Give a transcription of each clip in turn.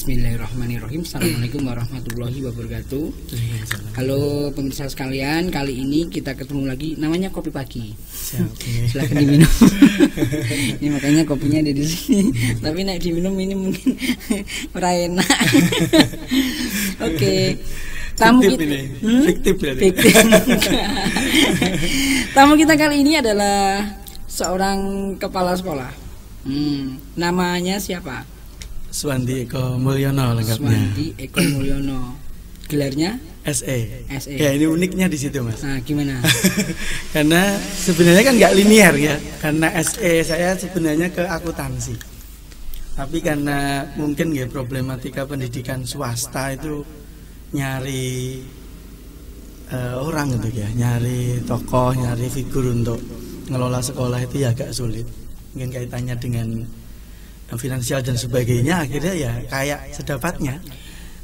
Bismillahirrahmanirrahim. Assalamualaikum warahmatullahi wabarakatuh. Halo pemirsa sekalian, kali ini kita ketemu lagi. Namanya kopi pagi. Silahkan diminum. Ini makanya kopinya ada di sini. Tapi naik diminum ini mungkin ora enak. Oke. Tamu kita fiktif ya. Tamu kita kali ini adalah seorang kepala sekolah. Namanya siapa? Suwandi Eko Mulyono lengkapnya. Suwandi Eko Mulyono. Gelarnya? SE. SE. Ya, ini uniknya di situ, Mas. Nah, gimana? Karena sebenarnya kan nggak linear ya. Karena SE saya sebenarnya ke akuntansi. Tapi karena mungkin ya problematika pendidikan swasta itu nyari orang gitu ya, nyari tokoh, nyari figur untuk ngelola sekolah itu ya agak sulit. Mungkin kaitannya dengan finansial dan sebagainya, akhirnya ya kayak sedapatnya.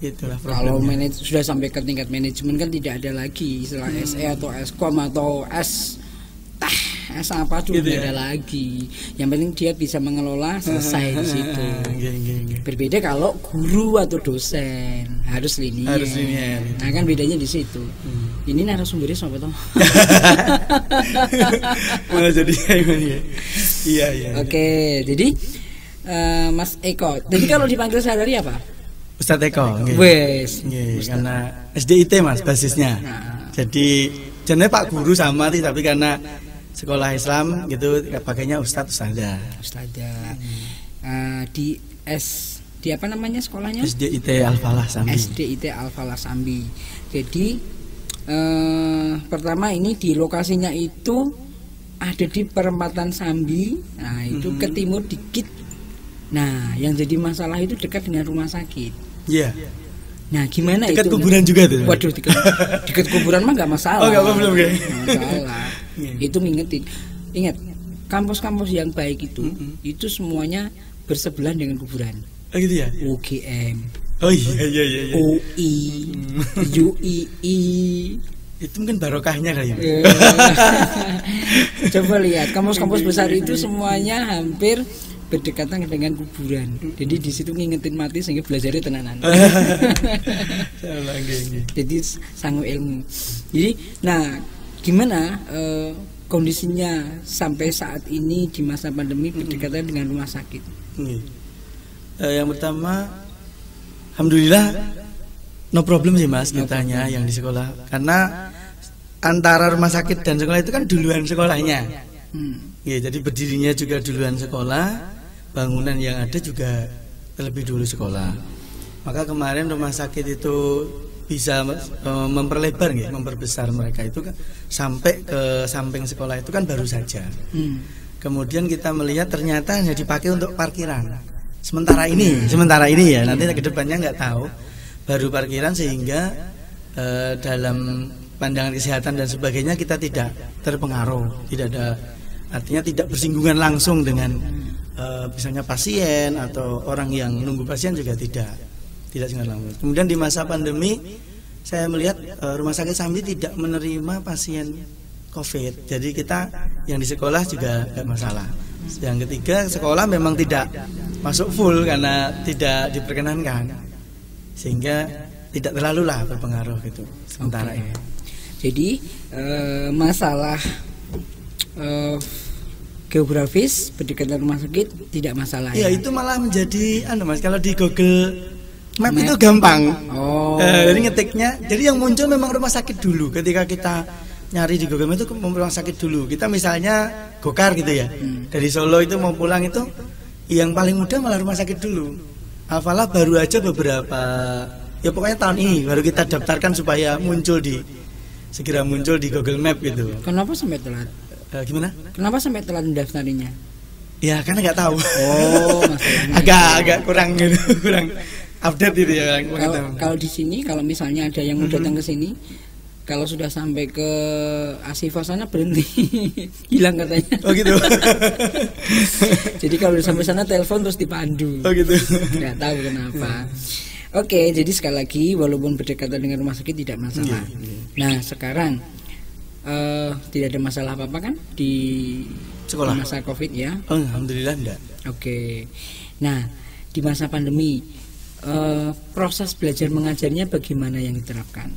Itulah problemnya. Kalau sudah sampai ke tingkat manajemen kan tidak ada lagi istilah SE atau Skom atau S apa juga gitu ada lagi. Yang penting dia bisa mengelola, selesai di situ. Berbeda kalau guru atau dosen harus linear. Nah kan bedanya di situ. Ini narasumbernya sampai toh. Malah jadi ya. Iya. Oke, jadi Mas Eko. Jadi kalau dipanggil sehari-hari apa? Ustadz Eko. Wes. Karena SDIT Mas basisnya. Jadi jenenge Pak Guru sama tapi karena sekolah Islam gitu pakainya Ustadzah. Di apa namanya sekolahnya? SDIT Al-Falah Sambi. SDIT Al-Falah Sambi. Jadi pertama ini di lokasinya itu ada di perempatan Sambi. Nah, itu ke timur dikit. Nah, yang jadi masalah itu dekat dengan rumah sakit. Iya. Nah, gimana dekat itu? Kuburan juga tuh. Waduh, dekat kuburan mah nggak masalah. Oh, nggak problem ya. Masalah. Itu ngingetin. Ingat, kampus-kampus yang baik itu semuanya bersebelahan dengan kuburan. Oh gitu ya. UGM. Oh iya. UI, UII. Itu mungkin barokahnya kali ya. Coba lihat, kampus-kampus besar itu semuanya hampir berdekatan dengan kuburan. Jadi di situ ngingetin mati sehingga belajarnya tenanan. Jadi sangu ilmu. Jadi, nah gimana kondisinya sampai saat ini di masa pandemi berdekatan dengan rumah sakit? Yang pertama, alhamdulillah no problem sih Mas katanya yang di sekolah. Karena antara rumah sakit dan sekolah itu kan duluan sekolahnya. Ya, jadi berdirinya juga duluan sekolah, bangunan yang ada juga terlebih dulu sekolah. Maka kemarin rumah sakit itu bisa memperlebar, memperbesar mereka itu kan sampai ke samping sekolah itu kan baru saja. Kemudian kita melihat ternyata hanya dipakai untuk parkiran. Sementara ini ya, nanti ke depannya nggak tahu. Baru parkiran sehingga dalam pandangan kesehatan dan sebagainya kita tidak terpengaruh, tidak ada, artinya tidak bersinggungan langsung dengan misalnya pasien atau orang yang nunggu pasien juga tidak singgungan langsung. Kemudian di masa pandemi saya melihat rumah sakit Sambi tidak menerima pasien COVID, jadi kita yang di sekolah juga nggak masalah. Yang ketiga, sekolah memang tidak masuk full karena tidak diperkenankan, sehingga tidak terlalu lah berpengaruh gitu sementara ini. Jadi masalah geografis berdekatan rumah sakit tidak masalah. Iya, itu malah menjadi Mas, kalau di Google Map itu gampang. Jadi ngetiknya, jadi yang muncul memang rumah sakit dulu. Ketika kita nyari di Google Map itu rumah sakit dulu. Kita misalnya gokar gitu ya, dari Solo itu mau pulang itu yang paling mudah malah rumah sakit dulu. Al-Falah baru aja beberapa, ya pokoknya tahun ini baru kita daftarkan supaya segera muncul di Google Map gitu. Kenapa sampai telat? Gimana? Kenapa sampai telat mendaftarnya? Ya karena nggak tahu. Agak kurang gitu, kurang update gitu ya. Kalau di sini, kalau misalnya ada yang mau datang ke sini, kalau sudah sampai ke Asifa sana berhenti, hilang katanya. Oh gitu. Jadi kalau udah sampai sana telepon terus dipandu. Oh gitu. Nggak tahu kenapa. Oke, jadi sekali lagi walaupun berdekatan dengan rumah sakit tidak masalah. Nah sekarang tidak ada masalah apa-apa kan di sekolah masa COVID ya? Oh, alhamdulillah enggak. Oke. Nah di masa pandemi proses belajar mengajarnya bagaimana yang diterapkan?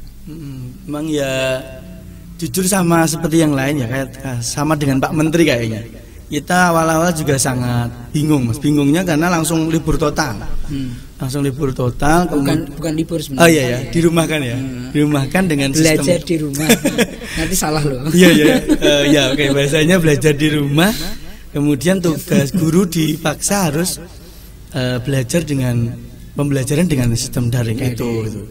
Memang ya jujur sama seperti yang lain ya, kayak sama dengan Pak Menteri kayaknya. Kita awal-awal juga sangat bingung, Mas. Bingungnya karena langsung libur total. Langsung libur total. Bukan libur sebenarnya. Oh iya ya, di rumah kan ya. Di rumah kan dengan belajar sistem di rumah. Nanti salah loh. Iya ya. Ya oke, bahasanya belajar di rumah. Kemudian tugas guru dipaksa harus belajar dengan pembelajaran dengan sistem daring itu.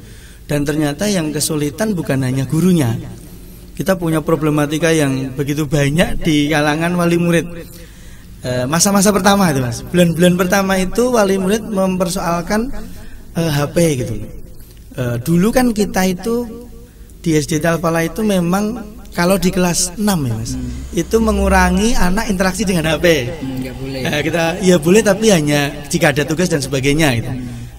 Dan ternyata yang kesulitan bukan hanya gurunya. Kita punya problematika yang begitu banyak di kalangan wali murid. Masa-masa pertama itu, Mas. Bulan-bulan pertama itu wali murid mempersoalkan HP gitu. Dulu kan kita itu di SD Al-Falah itu memang kalau di kelas 6 ya, Mas. Itu mengurangi anak interaksi dengan HP. Enggak boleh. Kita ya boleh tapi hanya jika ada tugas dan sebagainya gitu.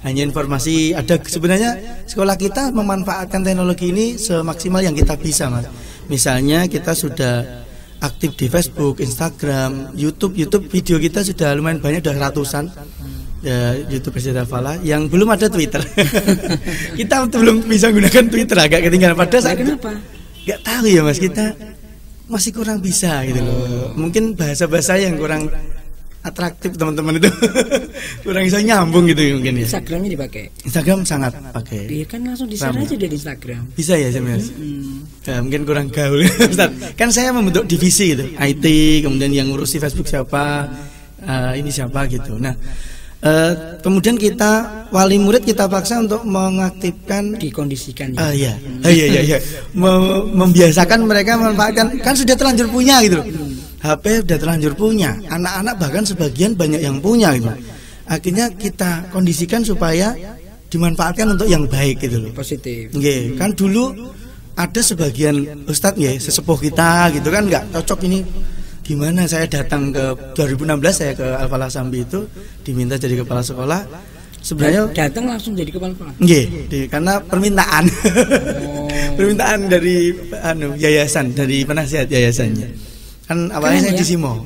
Hanya informasi ada, sebenarnya sekolah kita memanfaatkan teknologi ini semaksimal yang kita bisa, Mas. Misalnya kita sudah aktif di Facebook, Instagram, YouTube video kita sudah lumayan banyak, sudah ratusan ya, YouTube SD Al-Falah. Yang belum ada Twitter. Kita belum bisa gunakan Twitter, agak ketinggalan pada saat itu. Kenapa? Gak tahu ya, Mas, kita masih kurang bisa gitu loh. Mungkin bahasa-bahasa yang kurang atraktif teman-teman itu. Kurang bisa nyambung gitu mungkin ya. Instagramnya dipakai. Instagram sangat pakai. Iya kan, langsung di-share aja dari Instagram. Bisa ya, Mas. Ya, mungkin kurang gaul. Kan saya membentuk divisi gitu, IT, kemudian yang ngurusi Facebook siapa, ini siapa gitu. Nah, kemudian kita wali murid kita paksa untuk mengaktifkan, dikondisikan. Iya. Membiasakan mereka memanfaatkan, kan sudah terlanjur punya gitu loh. HP udah terlanjur punya, anak-anak bahkan sebagian banyak yang punya gitu. Akhirnya kita kondisikan supaya dimanfaatkan untuk yang baik gitu loh. Positif. Nggih, kan dulu ada sebagian ustadz nggih, sesepuh kita gitu kan nggak cocok ini. Gimana saya datang ke 2016 saya ke Al-Falah Sambi itu diminta jadi kepala sekolah. Sebenarnya datang langsung jadi kepala sekolah. Nggih, karena permintaan. Permintaan dari yayasan, dari penasihat yayasannya. Kan awalnya saya di Simo.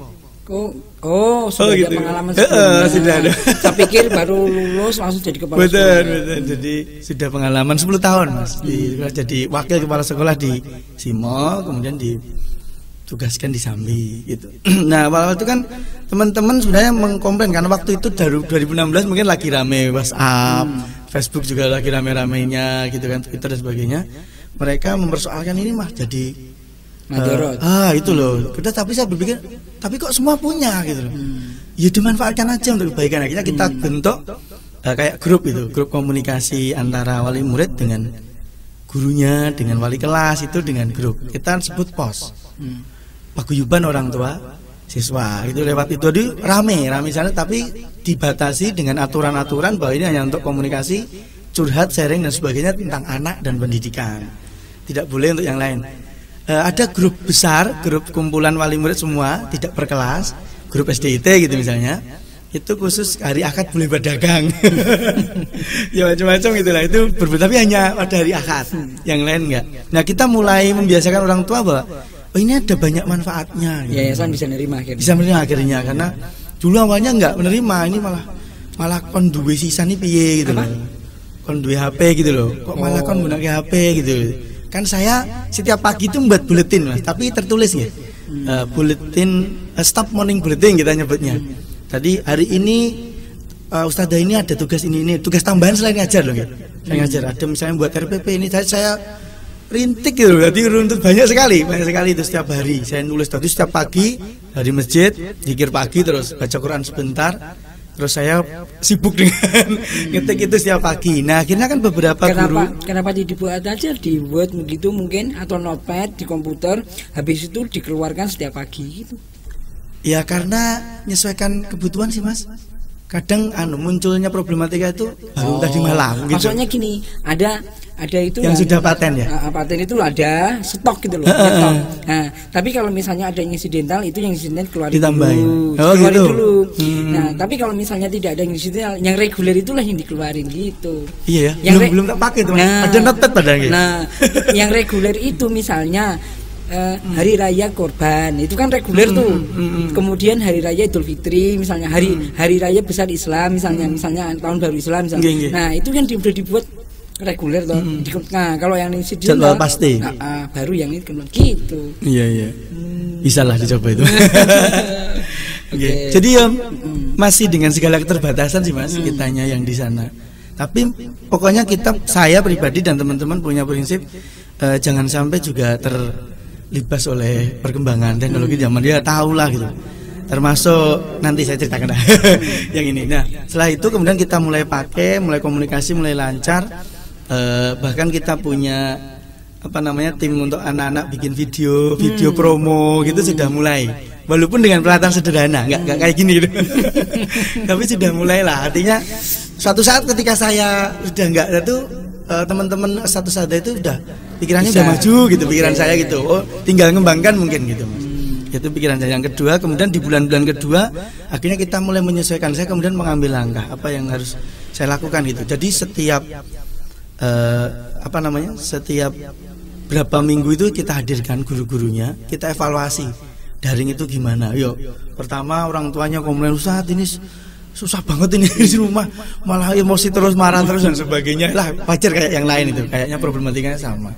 Sudah gitu. ada pengalaman sebelumnya. Sudah ada. Saya pikir baru lulus langsung jadi kepala betul, sekolah. Betul. Jadi sudah pengalaman 10 tahun, Mas. Jadi wakil kepala sekolah di Simo, kemudian ditugaskan di Sambi gitu. Nah, awal itu kan teman-teman sebenarnya mengkomplain karena waktu itu dari 2016 mungkin lagi rame WhatsApp, Facebook juga lagi rame-ramenya gitu kan, Twitter dan sebagainya. Mereka mempersoalkan ini mah jadi itu loh. Tapi saya berpikir, tapi kok semua punya gitu loh. Ya dimanfaatkan aja untuk kebaikan. Akhirnya kita bentuk kayak grup itu, grup komunikasi antara wali murid dengan gurunya, dengan wali kelas itu dengan grup. Kita sebut POS. Paguyuban orang tua siswa. Itu lewat itu rame sana, tapi dibatasi dengan aturan-aturan bahwa ini hanya untuk komunikasi, curhat, sharing dan sebagainya tentang anak dan pendidikan. Tidak boleh untuk yang lain. Ada grup besar, grup kumpulan wali murid semua, tidak per kelas, grup SDIT gitu misalnya. Itu khusus hari akad boleh berdagang. Ya macam-macam gitulah, itu tapi hanya pada hari akad, yang lain enggak. Nah, kita mulai membiasakan orang tua bahwa ini ada banyak manfaatnya gitu. Yayasan bisa menerima akhirnya. Bisa menerima akhirnya, karena dulu awalnya enggak menerima, ini malah kon duwe sisan iki piye gitu loh. Kon duwe HP gitu loh. Kok malah kon gunakan HP gitu. Kan saya setiap pagi itu membuat buletin, Mas, tapi tertulis ya. Buletin stop morning bulletin kita nyebutnya. Tadi hari ini ustadzah ini ada tugas ini tugas tambahan selain ngajar loh gitu. Saya ngajar, ada misalnya buat RPP ini saya rintik gitu. Berarti runtut banyak sekali itu setiap hari. Saya nulis tadi setiap pagi dari masjid, zikir pagi, terus baca Quran sebentar. Terus saya sibuk dengan ngetik itu setiap pagi. Nah, akhirnya kan beberapa guru. Kenapa dibuat aja di Word begitu mungkin, atau notepad di komputer, habis itu dikeluarkan setiap pagi gitu? Ya karena menyesuaikan kebutuhan sih, Mas. Kadang munculnya problematika itu baru tadi malam gitu. Maksudnya gini, ada itu yang sudah paten ya. Paten itu ada stok gitu loh. Stok. Nah, tapi kalau misalnya ada yang insidental, itu yang insidental keluarin dulu. Gitu. Dulu. Nah, tapi kalau misalnya tidak ada yang insidental, yang reguler itulah yang dikeluarin gitu. Iya ya. Belum tak pakai tuh. Ada notepad padahal gitu. Nah, yang reguler itu misalnya hari raya Kurban itu kan reguler tuh. Kemudian hari raya Idul Fitri misalnya, hari raya besar Islam misalnya tahun baru Islam misalnya. Nah, itu kan udah dibuat reguler toh. Nah, kalau yang ini jadwal pasti. Baru yang ini gitu. Iya. Bisa lah dicoba itu. Jadi masih dengan segala keterbatasan sih Mas, kitanya yang di sana. Tapi pokoknya saya pribadi dan teman-teman punya prinsip jangan sampai juga terlibas oleh perkembangan teknologi zaman dia tahu lah gitu. Termasuk nanti saya ceritakan yang ini. Nah, setelah itu kemudian kita mulai pakai, mulai komunikasi, mulai lancar. Bahkan kita punya tim untuk anak-anak bikin video promo gitu sudah mulai. Walaupun dengan peralatan sederhana, nggak kayak gini gitu. Tapi sudah mulai lah. Artinya suatu saat ketika saya sudah nggak ada tuh teman-teman satu saat itu udah pikirannya udah maju gitu, pikiran saya gitu. Oh, tinggal ngembangkan mungkin gitu Mas. Itu pikiran saya. Yang kedua, kemudian di bulan-bulan kedua akhirnya kita mulai menyesuaikan. Saya kemudian mengambil langkah apa yang harus saya lakukan gitu. Jadi setiap setiap berapa minggu itu kita hadirkan guru-gurunya, kita evaluasi daring itu gimana. Yuk, pertama orang tuanya komplain, Ustaz ini susah banget ini di rumah, malah emosi terus, marah terus dan sebagainya. Lah wajar kayak yang lain itu, kayaknya problematikanya sama.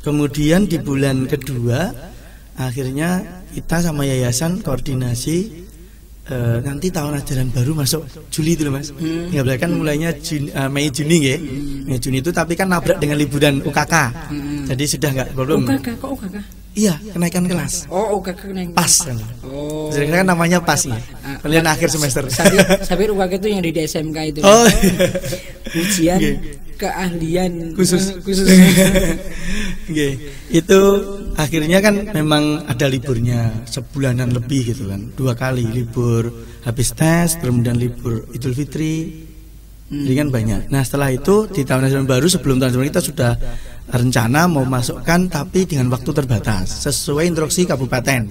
Kemudian di bulan kedua akhirnya kita sama yayasan koordinasi nanti tahun ajaran baru masuk Juli itu loh Mas. Ya kan mulainya Mei Juni ya. Mei Juni itu tapi kan nabrak dengan liburan UKK. Jadi sudah enggak belum. UKK kok UKK? Iya, kenaikan kelas. Oh, UKK kenaikan. Pas kan. Oh. Jadi kan namanya pas ya. Pilihan akhir semester. Sampai UKK itu yang di SMK itu. Oh. Ujian keahlian khusus. Itu akhirnya kan memang ada liburnya sebulanan lebih gitu kan, 2 kali libur habis tes, kemudian libur Idul Fitri, jadi kan banyak. Nah setelah itu di tahun ajaran baru sebelum tahun ajaran kita sudah rencana mau masukkan tapi dengan waktu terbatas sesuai instruksi kabupaten.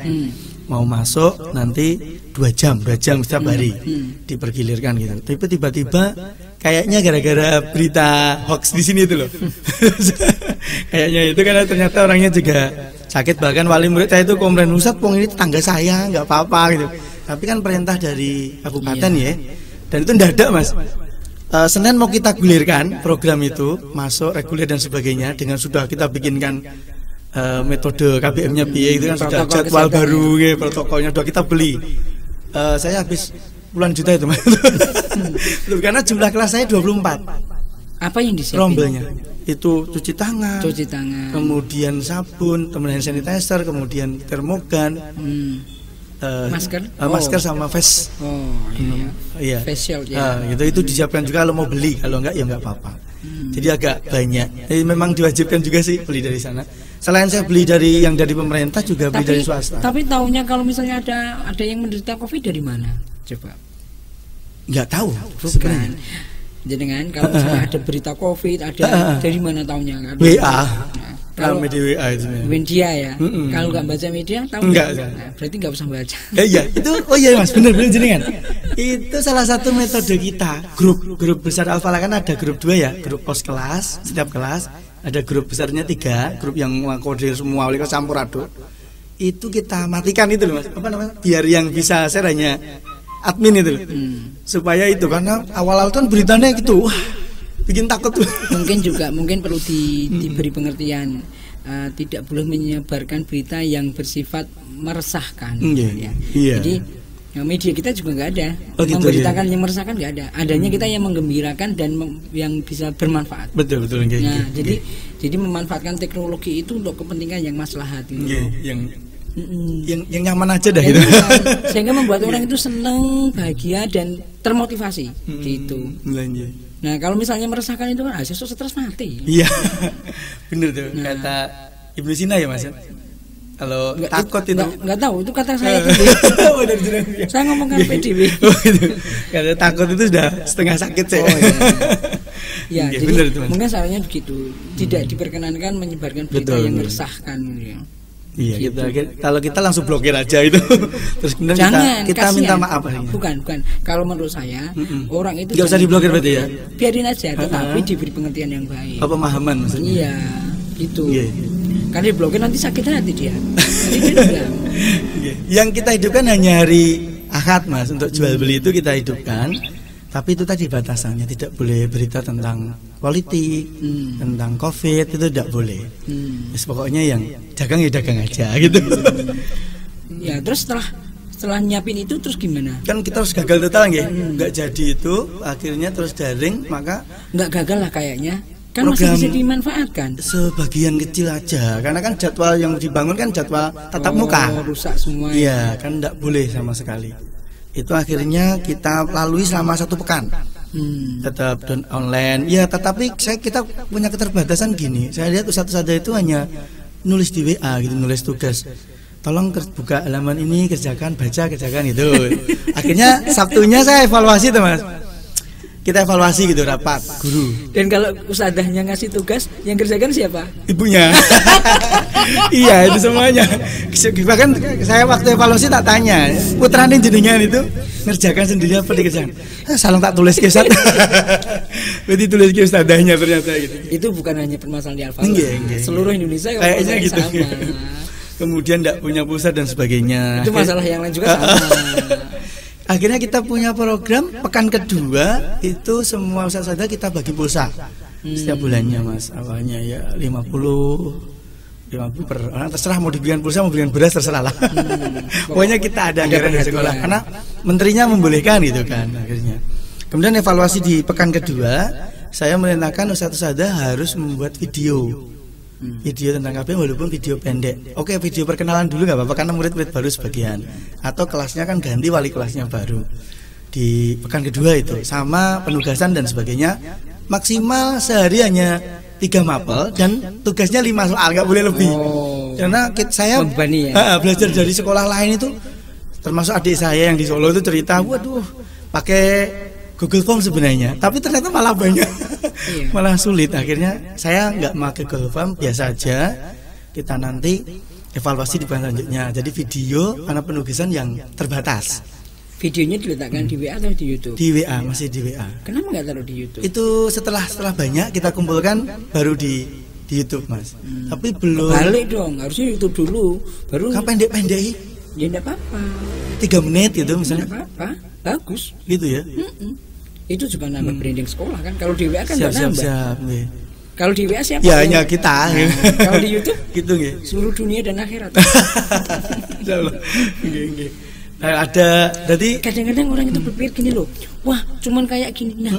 Mau masuk nanti 2 jam setiap hari dipergilirkan gitu. Tapi tiba-tiba kayaknya gara-gara berita hoax di sini itu loh. Kayaknya itu karena ternyata orangnya juga sakit, bahkan wali murid saya itu komplain, Ustaz pong ini tetangga saya nggak apa-apa gitu. Tapi kan perintah dari kabupaten ya. Dan itu mendadak Mas. Senin mau kita gulirkan program itu masuk reguler dan sebagainya dengan sudah kita bikinkan metode KBM-nya PA itu kan sudah jadwal baru ya, protokolnya sudah kita beli. Saya habis puluhan juta itu Mas. Karena jumlah kelas saya 24. Apa yang disiapin? Rombelnya itu cuci tangan, kemudian sabun, kemudian sanitizer, kemudian termogan, masker sama face. Iya. Facial ya. Itu disiapkan juga kalau mau beli, kalau enggak ya enggak apa-apa. Jadi agak banyak. Jadi memang diwajibkan juga sih beli dari sana. Selain saya beli dari yang dari pemerintah juga beli dari swasta. Tapi tahunya kalau misalnya ada yang menderita Covid dari mana? Coba. Enggak tahu. Bukan. Jadi kan kalau misalnya ada berita Covid, ada dari mana tahunya? WA. Kalau media WA itu. Media ya. Kalau nggak baca media, tahu enggak? Nah, berarti nggak usah baca. Iya, itu Mas, benar jenengan. Itu salah satu metode kita. Grup besar Alfala kan ada grup 2 ya, grup pos kelas, setiap kelas ada grup besarnya 3, grup yang koordinir semua oleh campur aduk. Itu kita matikan itu loh Mas. Apa namanya? Biar yang bisa share hanya admin itu loh. Supaya itu karena awal-awal kan beritanya gitu. Wah, bikin takut tuh. Mungkin perlu diberi pengertian, tidak boleh menyebarkan berita yang bersifat meresahkan. Ya. Jadi media kita juga nggak ada memberitakan yang meresahkan, nggak ada. Adanya kita yang menggembirakan dan yang bisa bermanfaat. Betul. Nah, jadi memanfaatkan teknologi itu untuk kepentingan yang maslahat. Yang nyaman aja dah gitu. Sehingga membuat orang itu senang, bahagia dan termotivasi gitu. Nah kalau misalnya meresahkan itu kan sesuk stres mati. Iya. Bener tuh kata Ibnu Sina ya Mas. Kalau takut itu enggak tahu, itu kata saya itu. Saya ngomongkan PDW. Karena takut itu sudah setengah sakit saya. Ya, jadi mungkin salahnya begitu. Tidak diperkenankan menyebarkan berita yang meresahkan gitu. Iya, gitu. Kalau kita langsung blokir aja itu. Terus kemudian kita minta maaf. Bukan. Kalau menurut saya orang itu nggak usah diblokir berarti ya. Biarin aja, tetapi diberi pengertian yang baik. Pemahaman maksudnya. Iya, gitu. Karena diblokir nanti sakit hati dia. Nanti dia bilang. Yang kita hidupkan hanya hari Ahad Mas, untuk jual beli itu kita hidupkan. Tapi itu tadi batasannya, tidak boleh berita tentang politik, tentang COVID, itu tidak boleh. Pokoknya yang dagang ya dagang aja gitu. Ya, terus setelah nyiapin itu terus gimana? Kan kita harus gagal total ya, nggak jadi itu, akhirnya terus daring, maka nggak gagal lah kayaknya. Kan masih bisa dimanfaatkan. Sebagian kecil aja, karena kan jadwal yang dibangun kan jadwal tatap muka. Rusak semua. Iya, kan nggak boleh sama sekali. Itu akhirnya kita lalui selama 1 pekan. Tetap dan online. Ya, tetapi kita punya keterbatasan gini. Saya lihat Ustadz Sada itu hanya nulis di WA gitu, nulis tugas. Tolong buka halaman ini, kerjakan, baca, kerjakan gitu. Akhirnya Sabtunya saya evaluasi tuh Mas. Kita evaluasi gitu, rapat guru. Dan kalau ustadzahnya ngasih tugas, yang kerjakan siapa? Ibunya. Iya, itu semuanya. Bahkan saya waktu evaluasi tak tanya, putrane jenengan itu ngerjakan sendiri apa dikerjakan? Salah tak tulis ke Ustaz. Berarti tulis ke ustadzahnya ternyata gitu. Itu bukan hanya permasalahan di Al-Fatihah. Seluruh Indonesia kayaknya gitu. Sama. Kemudian tidak punya pusat dan sebagainya. Itu masalah yang lain juga sama. Akhirnya kita punya program pekan kedua itu semua Ustadz Sada kita bagi pulsa setiap bulannya Mas. Awalnya ya 50 per orang, terserah mau diberikan pulsa mau berikan beras terserah lah. Pokoknya kita ada anggaran di sekolah karena menterinya membolehkan gitu kan akhirnya. Kemudian evaluasi di pekan kedua saya merintahkan Ustadz Sada harus membuat video tentang KB walaupun video pendek. Oke, video perkenalan dulu nggak apa-apa karena murid-murid baru sebagian. Atau kelasnya kan ganti wali kelasnya baru. Di pekan kedua itu sama penugasan dan sebagainya. Maksimal sehari hanya 3 mapel dan tugasnya 5 soal, nggak boleh lebih. Karena saya belajar dari sekolah lain itu, termasuk adik saya yang di Solo itu cerita, waduh, pakai Google Form sebenarnya, tapi ternyata malah banyak, malah sulit. Akhirnya saya nggak pakai Google Form, biasa aja. Kita nanti evaluasi di bulan selanjutnya. Jadi video karena penugasan yang terbatas. Videonya diletakkan di WA atau di YouTube? Di WA, masih di WA. Kenapa nggak taruh di YouTube? Itu setelah banyak kita kumpulkan baru di YouTube Mas. Tapi belum. Balik dong, harusnya YouTube dulu, baru. Kan pendek-pendek? Ya enggak apa-apa. 3 menit gitu misalnya. Enggak apa-apa, bagus. Gitu ya. Itu juga nambah branding sekolah kan. Kalau di WA kan nggak nambah. Siap. Kalau di WA siapa? Ya hanya kita. Kalau di YouTube gitu nggih. Seluruh dunia dan akhirat. Insyaallah. Nggih. Nah, ada jadi kadang-kadang orang itu berpikir gini loh. Wah, cuman kayak gini. Nah,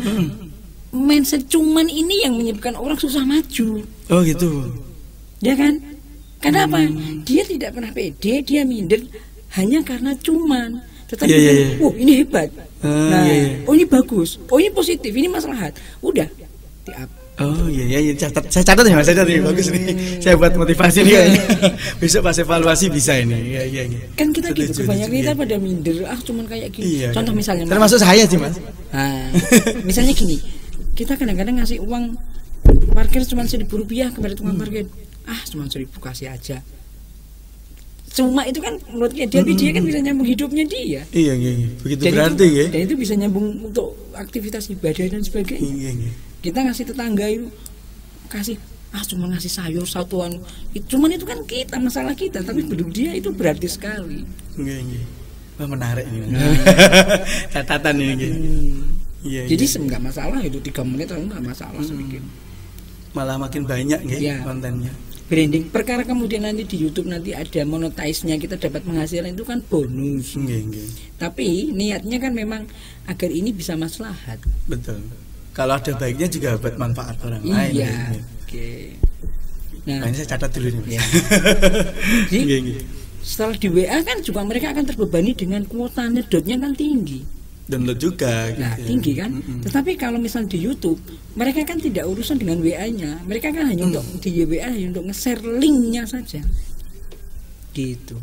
mindset cuman ini yang menyebabkan orang susah maju. Oh gitu. Ya kan? Kenapa? Dia tidak pernah pede, dia minder hanya karena cuman. Tetapi ini hebat. Oh ini bagus. Oh ini positif, ini maslahat. Udah. Oh iya, saya catat ya Mas, saya catat nih, bagus nih. Saya buat motivasi nih kayaknya. Besok pas evaluasi bisa ini. Iya. Kan kita gitu, kebanyakan kita pada minder, cuman kayak gini. Iya, contoh misalnya. Termasuk saya sih Mas. Nah, misalnya gini, kita kadang-kadang ngasih uang parkir cuma Rp1.000 kepada tukang parkir. Cuma 1.000 kasih aja. Cuma itu kan menurut dia kan bisa nyambung hidupnya dia. Iya. Begitu dan berarti ya. Dan itu bisa nyambung untuk aktivitas ibadah dan sebagainya. Iya. Kita ngasih tetangga itu kasih cuma ngasih sayur satuan. Cuman itu kan kita masalah kita, tapi bagi dia itu berarti sekali. Iya. Wah, menarik ini. Catatan ini. Iya. Jadi enggak masalah itu 3 menit atau enggak masalah sedikit. Malah makin banyak kontennya. Branding perkara kemudian nanti di YouTube nanti ada monetize-nya, kita dapat penghasilan itu kan bonus. Tapi niatnya kan memang agar ini bisa maslahat. Betul. Kalau ada baiknya juga buat manfaat orang lain. Iya. Oke. Nah, ini saya catat dulu nih. Jadi setelah di WA kan juga mereka akan terbebani dengan kuota netdotnya kan tinggi. Download juga tinggi kan. Tetapi kalau misal di YouTube mereka kan tidak urusan dengan WA-nya, mereka kan hanya untuk di WA hanya untuk nge-share linknya saja gitu.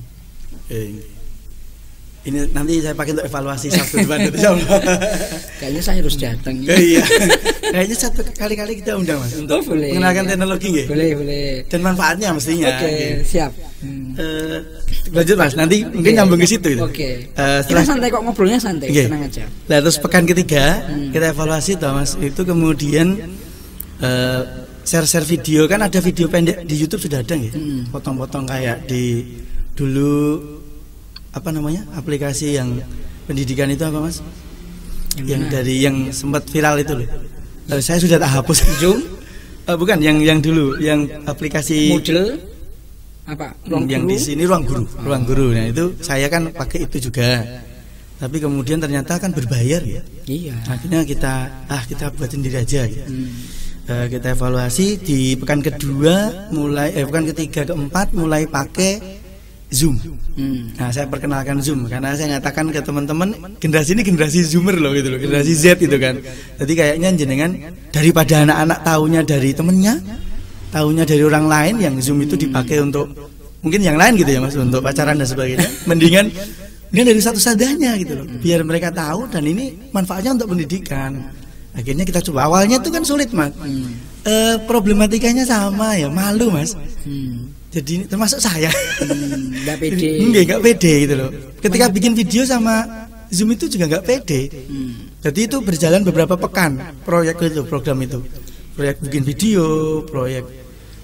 Ini nanti saya pakai untuk evaluasi Sabtu depan insyaallah. Kayaknya saya harus datang. Iya. Kayaknya satu kali-kali kita undang Mas untuk mengenalkan teknologi nggih. Boleh. Dan manfaatnya mestinya. Oke, siap. Lanjut Mas, nanti mungkin nyambung ke situ itu. Oke. Setelah santai kok ngobrolnya santai, tenang aja. Nah, terus pekan ketiga kita evaluasi toh Mas, itu kemudian share video kan, ada video pendek di YouTube sudah ada ya, potong-potong kayak di dulu apa namanya aplikasi yang pendidikan itu apa Mas? Yang dari yang sempat viral itu loh. Saya sudah tak hapus. Zoom? Bukan, yang dulu, yang aplikasi Moodle apa? Yang di sini ruang guru. Nah itu saya kan pakai itu juga. Tapi kemudian ternyata kan berbayar ya. Iya. Akhirnya kita buat sendiri aja. Ya. Kita evaluasi di pekan kedua pekan ketiga keempat mulai pakai Zoom. Nah saya perkenalkan Zoom karena saya nyatakan ke teman-teman generasi ini generasi Zoomer loh gitu loh, generasi Z itu kan. Jadi kayaknya jenengan daripada anak-anak tahunya dari temennya, tahunya dari orang lain, yang Zoom itu dipakai untuk mungkin yang lain gitu ya Mas, untuk pacaran dan sebagainya. Mendingan dari satu sadanya gitu loh, biar mereka tahu dan ini manfaatnya untuk pendidikan. Akhirnya kita coba. Awalnya itu kan sulit Mas, problematikanya sama ya, malu Mas. Jadi termasuk saya nggak pede. Nggak pede gitu loh. Ketika bikin video sama Zoom itu juga nggak pede. Jadi itu berjalan beberapa pekan proyek itu, program itu. Proyek bikin proyek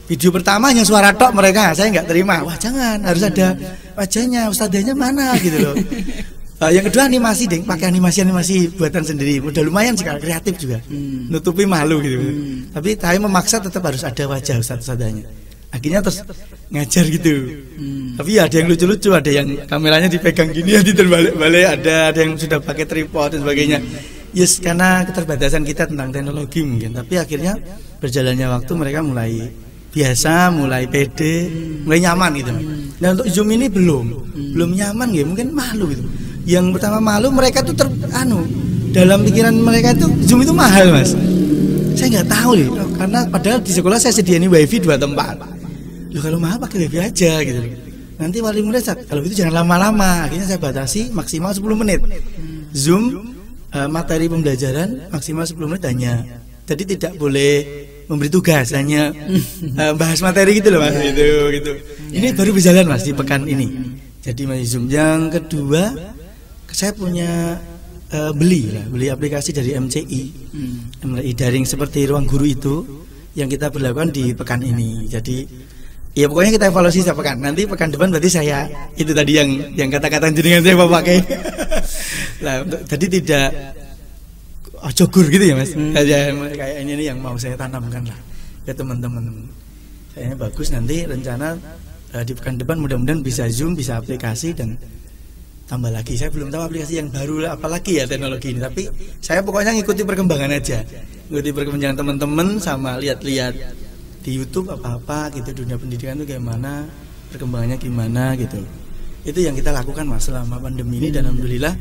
video pertamanya suara tok mereka, saya nggak terima. Wah jangan, harus ada wajahnya, ustadzanya mana gitu loh. Yang kedua animasi deh, pakai animasi buatan sendiri. Udah lumayan sekali, kreatif juga. Nutupi malu gitu. Tapi saya memaksa tetap harus ada wajah ustadzanya. Akhirnya terus ngajar gitu. Tapi ya ada yang lucu-lucu, ada yang kameranya dipegang gini ya, diterbalik-balik, ada yang sudah pakai tripod dan sebagainya. Yes, karena keterbatasan kita tentang teknologi mungkin. Tapi akhirnya berjalannya waktu mereka mulai biasa, mulai pede, mulai nyaman gitu. Nah untuk Zoom ini belum nyaman gitu, mungkin malu gitu. Yang pertama malu, mereka tuh dalam pikiran mereka itu Zoom itu mahal Mas. Saya nggak tahu nih, karena padahal di sekolah saya sediain wifi 2 tempat. Loh kalau mahal pakai wifi aja gitu. Nanti wali murid kalau itu jangan lama-lama. Akhirnya saya batasi maksimal 10 menit. Zoom materi pembelajaran maksimal 10 menit hanya. Jadi tidak boleh memberi tugas, hanya bahas materi gitu loh Mas. Gitu. Ini baru berjalan Mas di pekan ini. Jadi Mas Zoom. Yang kedua, saya punya beli aplikasi dari MCI, daring seperti ruang guru itu yang kita berlakukan di pekan ini. Jadi ya pokoknya kita evaluasi setiap pekan. Nanti pekan depan berarti saya itu tadi yang kata-kata jenengan saya mau pakai. Nah, jadi tidak jogur gitu ya Mas. Kayak ini yang mau saya tanamkan lah ke teman-teman. Kayaknya bagus, nanti rencana di pekan depan mudah-mudahan bisa Zoom, bisa aplikasi dan tambah lagi. Saya belum tahu aplikasi yang baru apalagi ya teknologi ini, tapi saya pokoknya ngikuti perkembangan aja, ngikuti perkembangan teman-teman sama lihat-lihat di YouTube apa-apa gitu, dunia pendidikan itu gimana, perkembangannya gimana gitu. Itu yang kita lakukan Mas selama pandemi ini, dan alhamdulillah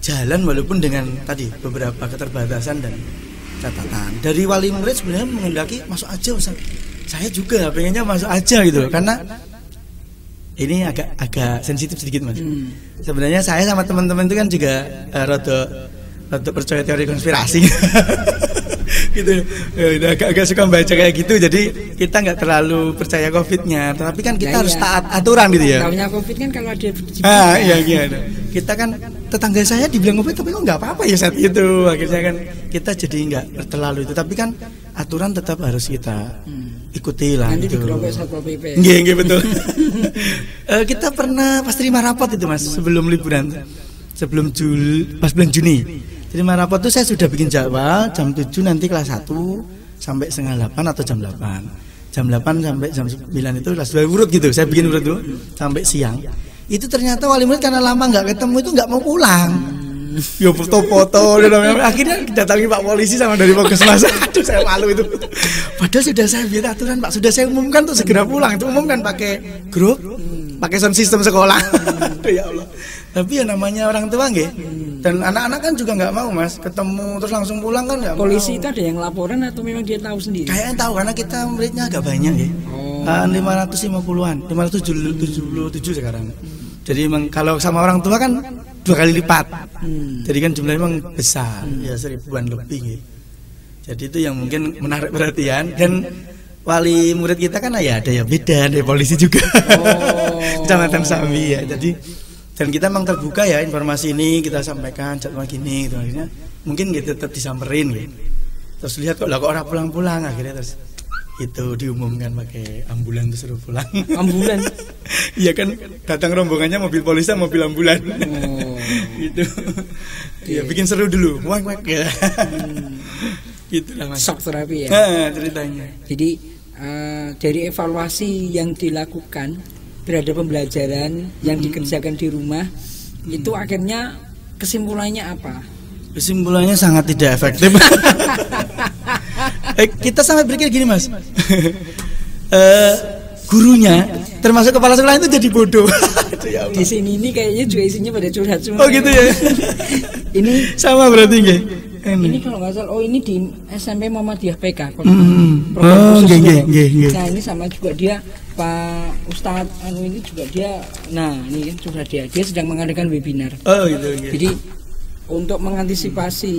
jalan walaupun dengan tadi beberapa keterbatasan dan catatan. Dari wali murid sebenarnya menghendaki masuk aja Ustaz. Saya juga pengennya masuk aja gitu, karena ini agak sensitif sedikit Mas. Sebenarnya saya sama teman-teman itu kan juga rada percaya teori konspirasi. Gitu. Agak suka baca kayak gitu. Jadi kita nggak terlalu percaya COVID-nya, tapi kan kita harus taat aturan gitu ya. Tahunya COVID kan kalau ada iya. Kita kan tetangga saya dibilang COVID tapi kok nggak apa-apa ya saat itu. Akhirnya kan kita jadi nggak terlalu itu, tapi kan aturan tetap harus kita ikuti lah. Nanti gitu. digerobak Satpol PP. Nggih betul. Kita pernah pas terima rapot itu Mas, sebelum liburan, pas bulan Juni. Terima rapot itu saya sudah bikin jadwal jam 7 nanti kelas 1 sampai setengah 8 atau jam 8. Jam 8 sampai jam 9 itu kelas 2 urut gitu. Saya bikin urut itu sampai siang. Itu ternyata wali murid karena lama nggak ketemu itu nggak mau pulang. Yo foto-foto akhirnya datangi Pak Polisi sama dari Puskesmas. Aduh saya malu itu. Padahal sudah saya bikin aturan Pak, sudah saya umumkan tuh segera pulang. Itu umumkan pakai grup, pakai sound system sekolah. Ya Allah. Tapi ya namanya orang tua nggih. Dan anak-anak kan juga nggak mau Mas ketemu terus langsung pulang kan nggak mau. Polisi itu ada yang laporan atau memang dia tahu sendiri? Kayaknya tahu karena kita muridnya agak banyak ya. 550-an, 577 sekarang. Jadi memang kalau sama orang tua kan 2 kali lipat. Jadi kan jumlahnya memang besar, ya 1000-an lebih. Jadi itu yang mungkin menarik perhatian. Dan wali murid kita kan ya ada ya beda dari polisi juga. Kecamatan Sambi ya. Jadi dan kita memang terbuka ya, informasi ini kita sampaikan jadwal gini gitu. Akhirnya mungkin gitu tetap disamperin gitu. Terus lihat kok orang pulang-pulang, akhirnya terus Itu diumumkan pakai ambulan terus suruh pulang. Ambulan. Iya kan datang rombongannya mobil polisi sama mobil ambulan. Oh. Gitu. Iya bikin seru dulu. Wak ya. Itulah Mas. Shock terapi ya. Ceritanya. Jadi dari evaluasi yang dilakukan terhadap pembelajaran yang dikerjakan di rumah itu akhirnya kesimpulannya apa? Kesimpulannya sangat tidak efektif. Kita sampai berpikir gini Mas. Gurunya termasuk kepala sekolah itu jadi bodoh. Di sini ini kayaknya juga isinya pada curhat semua. Oh gitu ya. Ini sama berarti nggih. Ini kalau nggak salah, ini di SMP Muhammadiyah PK. Oh, nggih. Nah ini sama juga dia Pak Ustadz ini juga dia. Nah ini kan sudah dia sedang mengadakan webinar. Oh gitu. Jadi untuk mengantisipasi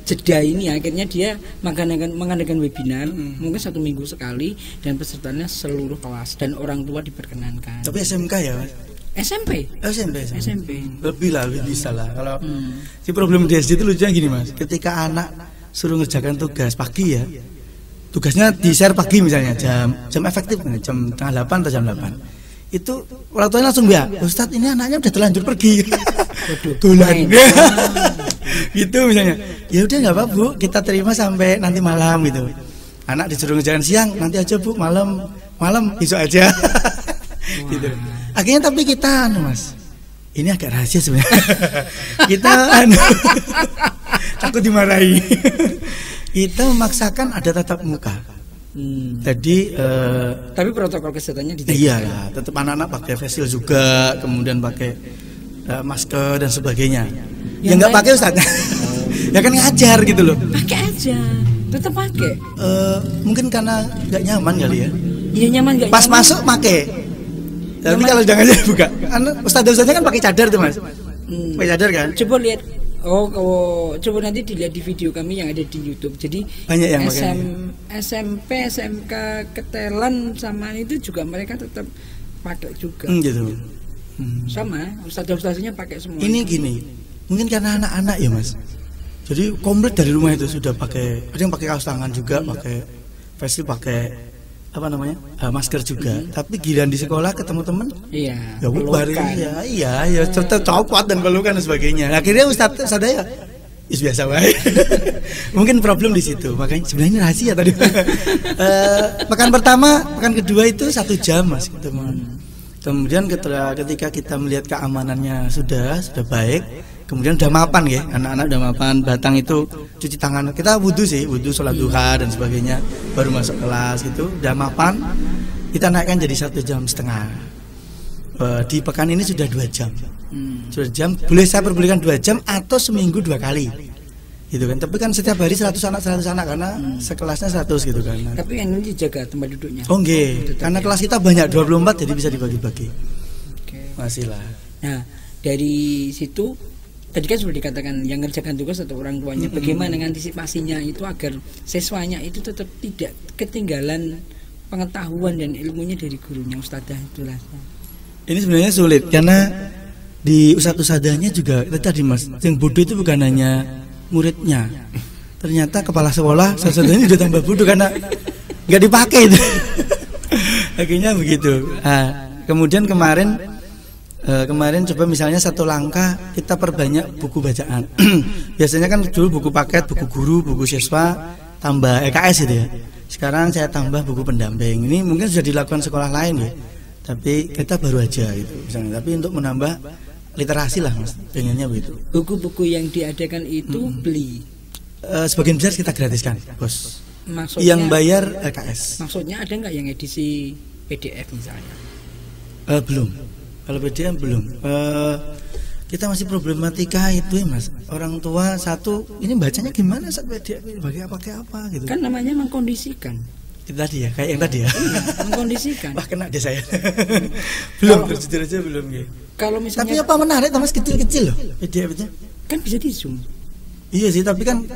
jeda ini akhirnya dia mengadakan webinar mungkin 1 minggu sekali dan pesertanya seluruh kelas dan orang tua diperkenankan. Tapi SMK ya Mas? SMP. Lebih bisa lah. Kalau si problem di SD itu lucunya gini Mas, ketika anak suruh ngerjakan tugas pagi ya, tugasnya di share pagi misalnya jam efektif jam 7:30 atau jam 8, itu orang tuanya langsung ya Ustadz ini anaknya udah terlanjur pergi. Dolan. Gitu misalnya. Ya udah nggak apa Bu, kita terima sampai nanti malam gitu. Anak disuruh ngerjakan siang, nanti aja Bu, malam besok aja. Gitu. Akhirnya tapi kita Mas, ini agak rahasia sebenarnya. Kita takut dimarahi. Kita memaksakan ada tatap muka. Jadi tapi protokol kesehatannya dijaga. Iya lah, tetap anak-anak pakai face shield juga, kemudian pakai masker dan sebagainya. Ya nggak pakai Ustaz. Ya kan ngajar gitu loh. Pakai aja, tetap pakai. Mungkin karena nggak nyaman kali ya. Iya nyaman nggak? Pas nyaman. masuk pakai. Tapi kalau jangan aja buka. Ustadz-ustadznya kan pakai cadar tuh Mas. Pakai cadar kan? Coba lihat. Coba nanti dilihat di video kami yang ada di YouTube. Jadi banyak yang SMP, SMK, Ketelan sama itu juga mereka tetap pakai juga. Gitu. Sama, ustadz-ustadznya pakai semua. Ini gini, mungkin karena anak-anak ya Mas. Jadi komplit dari rumah itu sudah pakai, ada yang pakai kaos tangan juga, pakai face shield, pakai masker juga. Tapi giliran di sekolah ketemu teman, ya bubar ya, tetap copot dan pelukan dan sebagainya. Akhirnya Ustadz saya biasa baik. Mungkin problem di situ. Makanya sebenarnya rahasia tadi. Pekan pertama, pekan kedua itu 1 jam Mas ketemu. Kemudian ketika kita melihat keamanannya sudah baik, kemudian udah mapan ya, anak-anak udah mapan, datang itu cuci tangan, kita wudhu sholat duha dan sebagainya, baru masuk kelas gitu, udah mapan, kita naikkan jadi 1,5 jam. Di pekan ini sudah 2 jam, boleh saya perbolehkan 2 jam atau seminggu 2 kali. Gitu kan, tapi kan setiap hari 100 anak karena sekelasnya 100 gitu kan. Tapi yang ini dijaga tempat duduknya. Oh nggih, karena kelas kita banyak 24 jadi bisa dibagi-bagi. Masih lah. Nah, dari situ tadi kan sudah dikatakan yang ngerjakan tugas atau orang tuanya, bagaimana mengantisipasinya itu agar siswanya itu tetap tidak ketinggalan pengetahuan dan ilmunya dari gurunya, ustadzah itulah. Ini sebenarnya sulit karena di ustadz-ustadzahnya juga tadi Mas, yang bodoh itu bukan hanya muridnya, ternyata kepala sekolah satu-satunya udah tambah bodoh karena nggak dipakai itu. Akhirnya begitu. Nah, kemudian kemarin coba misalnya 1 langkah kita perbanyak buku bacaan. Biasanya kan dulu buku paket, buku guru, buku siswa, tambah EKS itu ya. Sekarang saya tambah buku pendamping. Ini mungkin sudah dilakukan sekolah lain ya, tapi kita baru aja itu misalnya. Tapi untuk menambah literasi lah Mas, pengennya begitu. Buku-buku yang diadakan itu beli? Sebagian besar kita gratiskan Bos. Maksudnya, yang bayar LKS. Maksudnya ada nggak yang edisi PDF misalnya? Belum. Kalau PDF belum. Kita masih problematika itu ya Mas. Orang tua satu, ini bacanya gimana saat PDF pakai apa gitu. Kan namanya mengkondisikan. Itu tadi ya, kayak yang tadi ya. Mengkondisikan. Wah kena deh saya. Belum, jujur aja belum gitu. Kalau misalnya, tapi apa menarik Mas, kecil-kecil loh PDF-nya. Kan bisa di zoom. Iya sih, tapi kan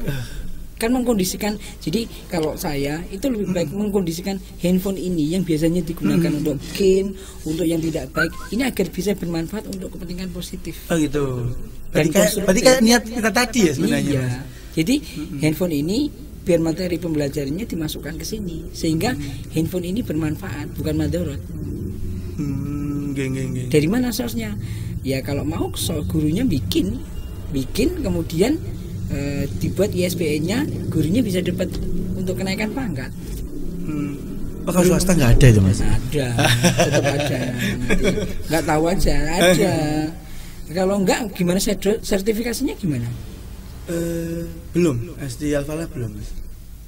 mengkondisikan. Jadi kalau saya itu lebih baik mengkondisikan handphone ini yang biasanya digunakan untuk game, untuk yang tidak baik, ini agar bisa bermanfaat untuk kepentingan positif. Oh gitu. Berarti kayak niat kita tadi ya sebenarnya. Iya. Jadi handphone ini biar materi pembelajarannya dimasukkan ke sini sehingga handphone ini bermanfaat bukan madorot. Dari mana source-nya? Ya kalau mau gurunya bikin kemudian dibuat ISBN-nya, gurunya bisa dapat untuk kenaikan pangkat. Kalau swasta nggak ada itu Mas? Ada, tetap ada. Nggak tahu aja, ada. Kalau enggak, gimana sertifikasinya gimana? Belum, SD Al-Falah belum Mas.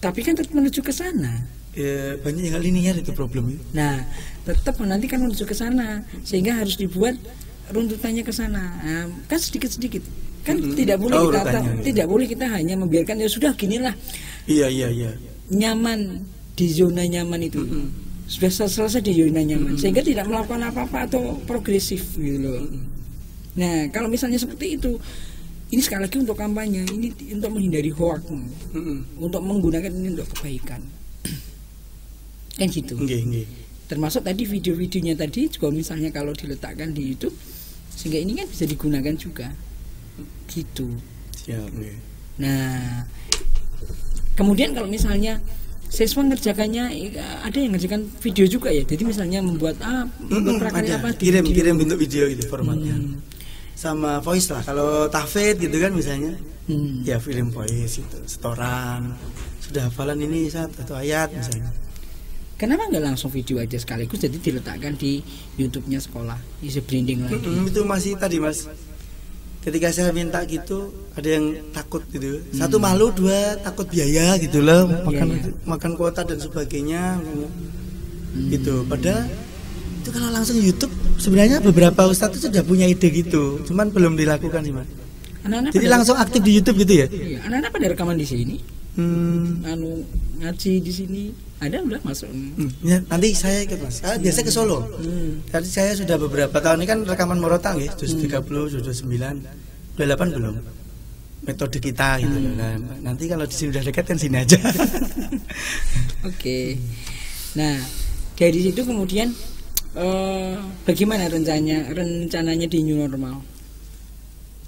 Tapi kan tetap menuju ke sana. Banyak yang linear itu problemnya. Nah, tetap nanti kan menuju ke sana, sehingga harus dibuat runtutannya ke sana. Nah, kan sedikit-sedikit. Kan tidak boleh tidak boleh kita hanya membiarkan ya sudah ginilah. Iya. Nyaman di zona nyaman itu. Sudah selesai di zona nyaman, sehingga tidak melakukan apa-apa atau progresif gitu loh. Nah, kalau misalnya seperti itu, ini sekali lagi untuk kampanye, ini untuk menghindari hoax, untuk menggunakan ini untuk kebaikan, kan gitu. Termasuk tadi video-videonya tadi juga misalnya kalau diletakkan di YouTube, sehingga ini kan bisa digunakan juga, gitu. Nah, kemudian kalau misalnya siswa ngerjakannya, ada yang ngerjakan video juga ya. Jadi misalnya membuat prakarya apa? Kirim bentuk video gitu formatnya. Sama voice lah. Kalau tahfidz gitu kan misalnya, ya film voice itu, setoran. Sudah hafalan ini satu ayat misalnya. Kenapa nggak langsung video aja sekaligus jadi diletakkan di YouTube-nya sekolah, isi branding lagi? Itu masih tadi Mas. Ketika saya minta gitu, ada yang takut gitu. Satu malu, dua takut biaya gitu loh, makan kuota dan sebagainya. Gitu. Padahal itu kalau langsung YouTube, sebenarnya beberapa ustadz sudah punya ide gitu, cuman belum dilakukan sih Mas. Jadi langsung aktif di YouTube gitu ya? Iya, anak-anak pada rekaman di sini, ngaji di sini, ada udah masuk. Ya, nanti saya ikut Mas. Biasa ke Solo. Tadi saya sudah beberapa tahun ini kan rekaman Morotang ya, juz 30, juz 29, 28 belum. Metode kita gitu. Nah, nanti kalau di sini udah dekat kan sini aja. Oke. Nah, dari situ kemudian bagaimana rencananya di new normal?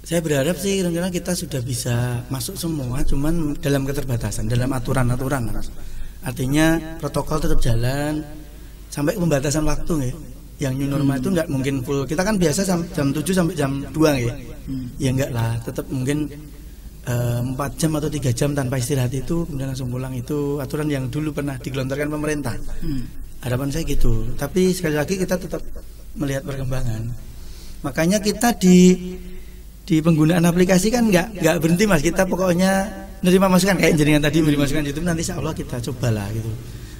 Saya berharap sih rencana kita sudah bisa masuk semua, cuman dalam keterbatasan, dalam aturan-aturan. Artinya protokol tetap jalan sampai pembatasan waktu ya. Yang new normal itu nggak mungkin full. Kita kan biasa jam 7 sampai jam 2 ya. Ya enggak lah, tetap mungkin 4 jam atau 3 jam tanpa istirahat itu kemudian langsung pulang, itu aturan yang dulu pernah digelontorkan pemerintah. Harapan saya gitu. Tapi sekali lagi kita tetap melihat perkembangan. Makanya kita di penggunaan aplikasi kan nggak berhenti Mas. Kita pokoknya menerima masukan kayak jaringan tadi menerima masukan YouTube, nanti insya Allah kita cobalah gitu.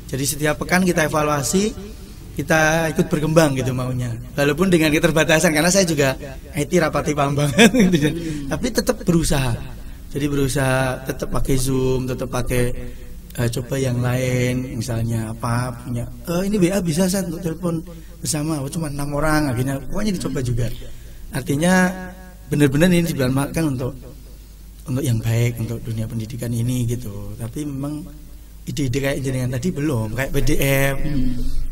Jadi setiap pekan kita evaluasi, kita ikut berkembang gitu maunya. Walaupun dengan keterbatasan, karena saya juga IT rapati paham banget gitu. Tapi tetap berusaha. Jadi berusaha tetap pakai Zoom, tetap pakai coba yang lain, misalnya apa punya ini WA bisa saya untuk telepon bersama, cuma 6 orang akhirnya, pokoknya dicoba juga. Artinya benar-benar ini dimanfaatkan untuk yang baik untuk dunia pendidikan ini gitu. Tapi memang ide-ide kayak jaringan tadi belum, kayak PDF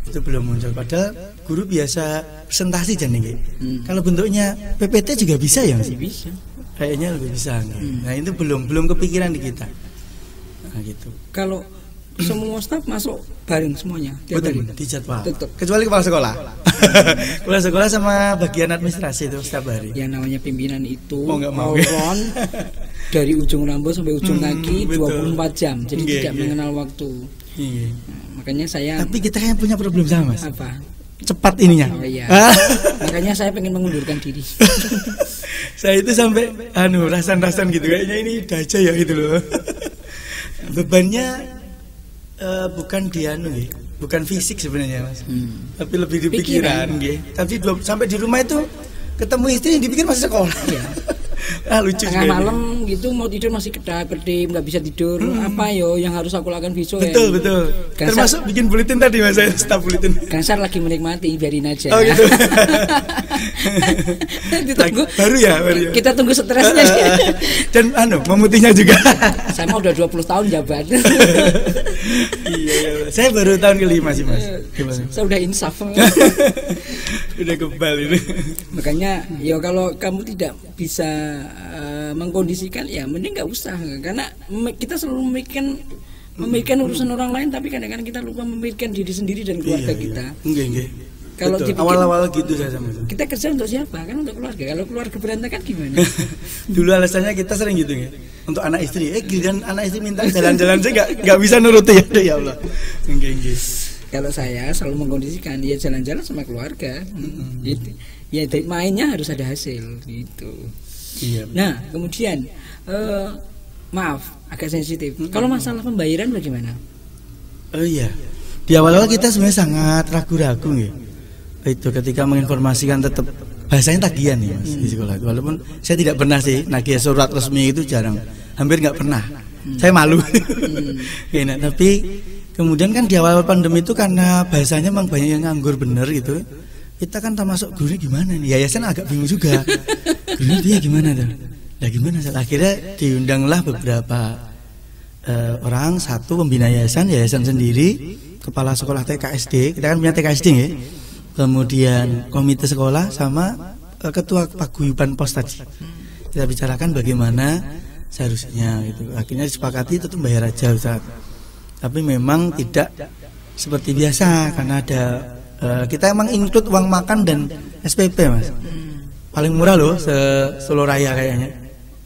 itu belum muncul. Padahal guru biasa presentasi jadi kalau bentuknya PPT juga bisa ya Mas? Bisa. Kayaknya lebih bisa. Nah itu belum kepikiran di kita. Nah gitu. Kalau semua staf masuk bareng semuanya. Betul, di jadwal. Kecuali kepala sekolah. Kepala sekolah sama bagian administrasi itu setiap hari. Yang namanya pimpinan itu mau dari ujung rambut sampai ujung kaki 24 jam. Jadi tidak mengenal waktu. Nah, makanya saya. Tapi kita kayak punya problem sama Mas. Apa? Cepat ininya. Oh iya. Makanya saya pengen mengundurkan diri. Saya itu sampai rasan-rasan gitu, kayaknya ini udah aja ya gitu loh. Bebannya bukan bukan fisik sebenarnya Mas, tapi lebih di pikiran Tapi sampai di rumah itu ketemu istri yang dipikir masih sekolah. Iya. Lucu tengah malam gitu mau tidur masih kedap-kedip, nggak bisa tidur. Apa yang harus aku lakukan besok? Betul. Termasuk bikin buletin tadi Mas, saya staf buletin. Gansar lagi menikmati, biarin aja. Oh gitu. Ditunggu. Baru ya. Kita tunggu stresnya. Dan memutihnya juga. Saya mau udah 20 tahun jabat. Iya. Saya baru tahun kelima sih Mas. Gimana? Saya udah insaf. Udah kebal ini. Makanya kalau kamu tidak bisa mengkondisikan ya mending nggak usah, karena kita selalu memikirkan urusan orang lain, tapi kadang-kadang kita lupa memikirkan diri sendiri dan keluarga kita. Enggak. Kalau awal-awal gitu saya sama. Kita kerja untuk siapa? Kan untuk keluarga. Kalau keluarga berantakan gimana? Dulu alasannya kita sering gitu ya. Untuk anak istri, giliran anak istri minta jalan-jalan saya nggak bisa nuruti ya Allah. Enggak. Kalau saya selalu mengkondisikan dia jalan-jalan sama keluarga. Gitu. Ya mainnya harus ada hasil gitu. Iya. Nah, kemudian maaf, agak sensitif. Kalau masalah pembayaran bagaimana? Oh iya. Di awal-awal kita sebenarnya sangat ragu-ragu ya. Itu ketika menginformasikan tetap bahasanya tagihan nih Mas di sekolah. Walaupun saya tidak pernah sih nagih surat resmi itu jarang, hampir nggak pernah. Saya malu. Ya, nah, tapi kemudian kan di awal pandemi itu karena bahasanya memang banyak yang nganggur bener gitu. Kita kan termasuk guru gimana nih? Yayasan agak bingung juga. Guru dia gimana tuh? Lah gimana? Akhirnya diundanglah beberapa orang, satu pembina yayasan sendiri, kepala sekolah TKSD, kita kan punya TKSD ya. Kemudian komite sekolah sama ketua paguyuban pos tadi. Kita bicarakan bagaimana seharusnya gitu. Akhirnya disepakati itu bayar aja Ustaz. Tapi memang tidak seperti biasa karena ada kita emang include uang makan dan SPP Mas. Paling murah loh Solo Raya kayaknya.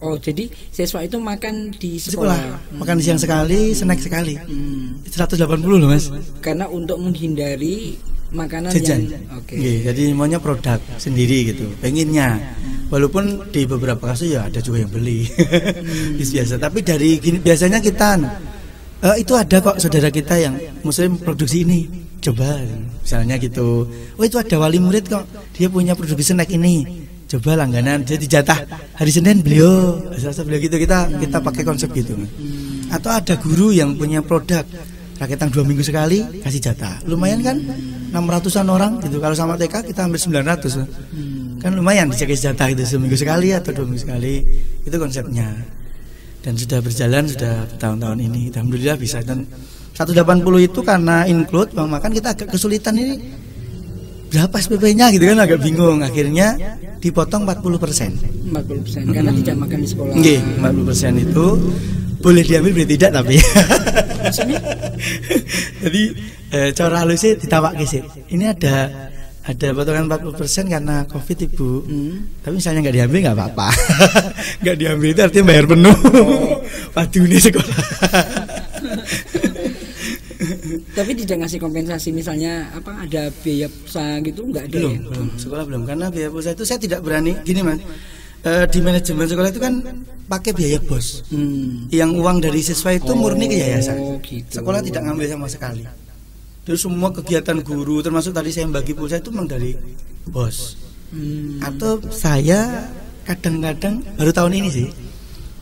Oh, jadi siswa itu makan di sekolah. Makan siang sekali, snack sekali. 180 loh Mas. Karena untuk menghindari makanan jajan. Yang jadi maunya produk sendiri gitu. Pengennya. Walaupun di beberapa kasus ya ada juga yang beli. Biasa. Tapi dari gini biasanya kita itu ada kok saudara kita yang muslim produksi ini. Coba misalnya gitu. Oh, itu ada wali murid kok. Dia punya produksi snack ini. Coba langganan, dia dijatah hari Senin beliau gitu, kita pakai konsep gitu. Atau ada guru yang punya produk raketan 2 minggu sekali kasih jatah, lumayan kan 600-an orang gitu. Kalau sama TK kita hampir 900 kan lumayan dikasih jatah gitu seminggu sekali atau 2 minggu sekali, itu konsepnya. Dan sudah berjalan sudah bertahun-tahun ini, alhamdulillah bisa. Dan 180 itu karena include uang makan, kita agak kesulitan ini berapa SPP-nya gitu kan, agak bingung. Akhirnya dipotong 40%. Karena tidak makan di sekolah. Nggih, 40% itu boleh diambil boleh tidak tapi. Jadi cara halusnya ditawakke sih. Ini ada potongan 40% karena Covid Ibu. Tapi misalnya nggak diambil nggak apa-apa. Nggak diambil itu artinya bayar penuh. Waduh ini sekolah. Tapi tidak ngasih kompensasi misalnya apa ada biaya pulsa gitu nggak ada? Belum. Sekolah belum, karena biaya pulsa itu saya tidak berani. Gini Mas, di manajemen sekolah itu kan pakai biaya bos. Yang uang dari siswa itu murni ke yayasan. Gitu. Sekolah tidak ngambil sama sekali. Terus semua kegiatan guru termasuk tadi saya bagi pulsa itu memang dari bos. Atau saya kadang-kadang baru tahun ini sih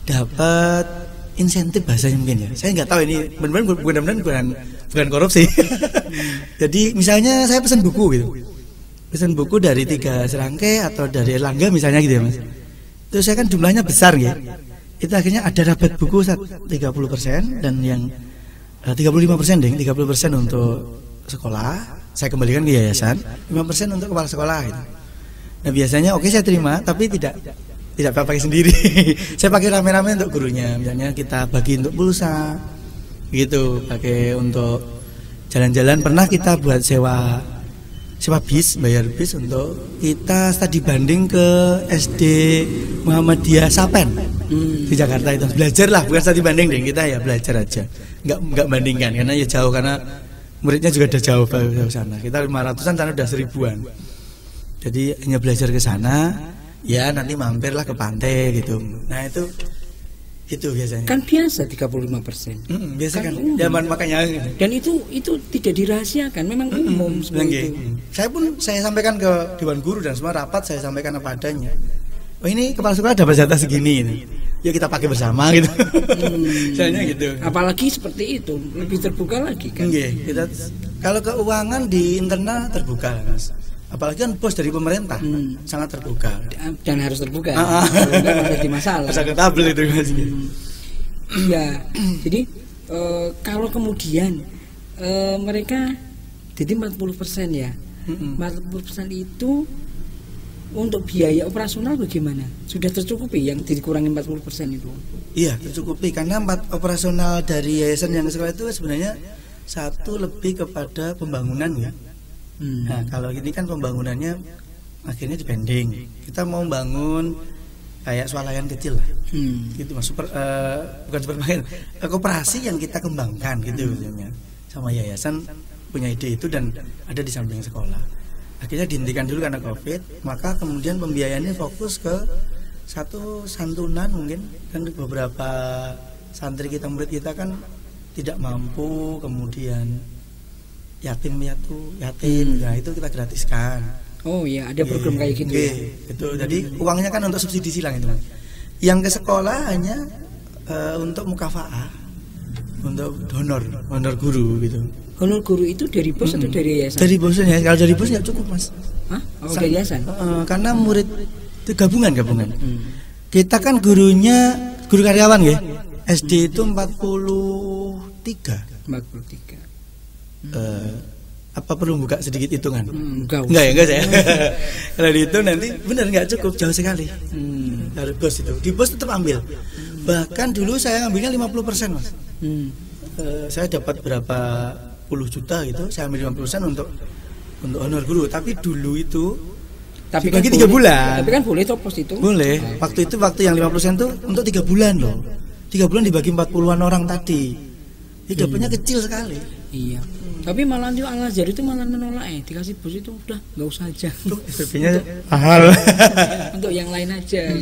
dapat insentif bahasanya mungkin ya. Saya nggak tahu ini benar-benar bukan korupsi. Jadi misalnya saya pesan buku gitu. Pesan buku dari 3 serangkai atau dari Erlangga misalnya gitu ya Mas. Terus saya kan jumlahnya besar ya. Itu akhirnya ada rabat buku 30% dan yang 35% deh, 30% untuk sekolah saya kembalikan ke yayasan, 5% untuk kepala sekolah gitu. Nah biasanya oke saya terima, tapi tidak pakai sendiri. Saya pakai rame-rame untuk gurunya. Misalnya kita bagi untuk pulsa gitu, pakai untuk jalan-jalan. Pernah kita buat sewa bis, bayar bis untuk kita studi banding ke SD Muhammadiyah Sapen di Jakarta itu. Belajar lah, bukan studi banding deh, kita ya belajar aja. Enggak bandingkan karena ya jauh, karena muridnya juga udah jauh sana. Kita 500-an, sana udah 1000-an. Jadi hanya belajar ke sana. Ya nanti mampirlah ke pantai gitu. Nah itu biasanya. Kan biasa 35%. Biasa kan. Zaman makanya. Dan itu tidak dirahasiakan, memang umum seperti itu. Saya sampaikan ke Dewan Guru dan semua rapat saya sampaikan apa adanya. Oh ini kepala sekolah dapat jatah segini ini. Ya kita pakai bersama gitu. Misalnya gitu. Apalagi seperti itu lebih terbuka lagi kan. Kita kalau keuangan di internal terbuka Mas. Apalagi kan bos dari pemerintah sangat terbuka dan harus terbuka. Kalau menjadi masalah. Harus akuntabel itu Mas. Iya. Jadi kalau kemudian mereka jadi 40% ya. 40% itu untuk biaya operasional bagaimana? Sudah tercukupi yang dikurangi 40% itu? Iya, tercukupi karena operasional dari yayasan yang sekolah itu sebenarnya satu lebih kepada pembangunan ya. Nah, kalau ini kan pembangunannya akhirnya dipending. Kita mau bangun kayak swalayan kecil lah. Gitu Mas, bukan supermarket, koperasi yang kita kembangkan gitu misalnya. Sama yayasan punya ide itu dan ada di samping sekolah. Akhirnya dihentikan dulu karena Covid, maka kemudian pembiayaannya fokus ke satu santunan mungkin, dan beberapa santri kita, murid kita kan tidak mampu, kemudian yatim, nah itu kita gratiskan. Oh iya, ada program kayak gitu ya. Itu jadi uangnya kan untuk subsidi silang itu Mas. Yang ke sekolah hanya untuk mukafaah, untuk honor guru gitu. Honor guru itu dari bos atau dari yayasan? Dari bosnya. Kalau dari bos nggak cukup Mas. Hah? Oh, dari yayasan? Karena murid itu gabungan. Kita kan gurunya guru karyawan ya. SD itu 43. Apa perlu buka sedikit hitungan? Enggak saya. Kalau itu nanti benar nggak cukup, jauh sekali. Dari bos itu, di bos tetap ambil. Bahkan dulu saya ngambilnya 50% Mas. Saya dapat berapa puluh juta gitu, saya ambil 50% untuk honor guru. Tapi dulu itu bagi 3 bulan. Tapi kan boleh topos itu? Boleh. Waktu yang 50% itu untuk 3 bulan loh. 3 bulan dibagi 40-an orang tadi. Dapatnya kecil sekali. Iya. Tapi malah di Al-Azhar itu malah menolak dikasih bos itu udah nggak usah aja. SPP-nya mahal. Untuk yang lain aja.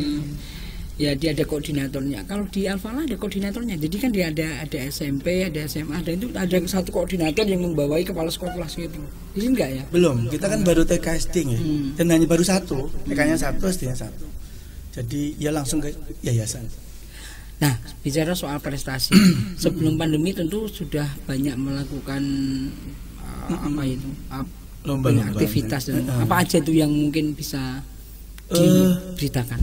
Ya dia ada koordinatornya. Kalau di Al-Falah ada koordinatornya. Jadi kan dia ada SMP, ada SMA, dan itu ada satu koordinator yang membawai kepala sekolah kelas itu. Di sini enggak ya? Belum. Kita kan baru TK SD ya. Dan hanya baru satu. TK-nya satu, SD-nya satu. Jadi ya langsung ke yayasan. Nah, bicara soal prestasi, sebelum pandemi tentu sudah banyak melakukan lomba aktivitas dan apa aja itu yang mungkin bisa diberitakan.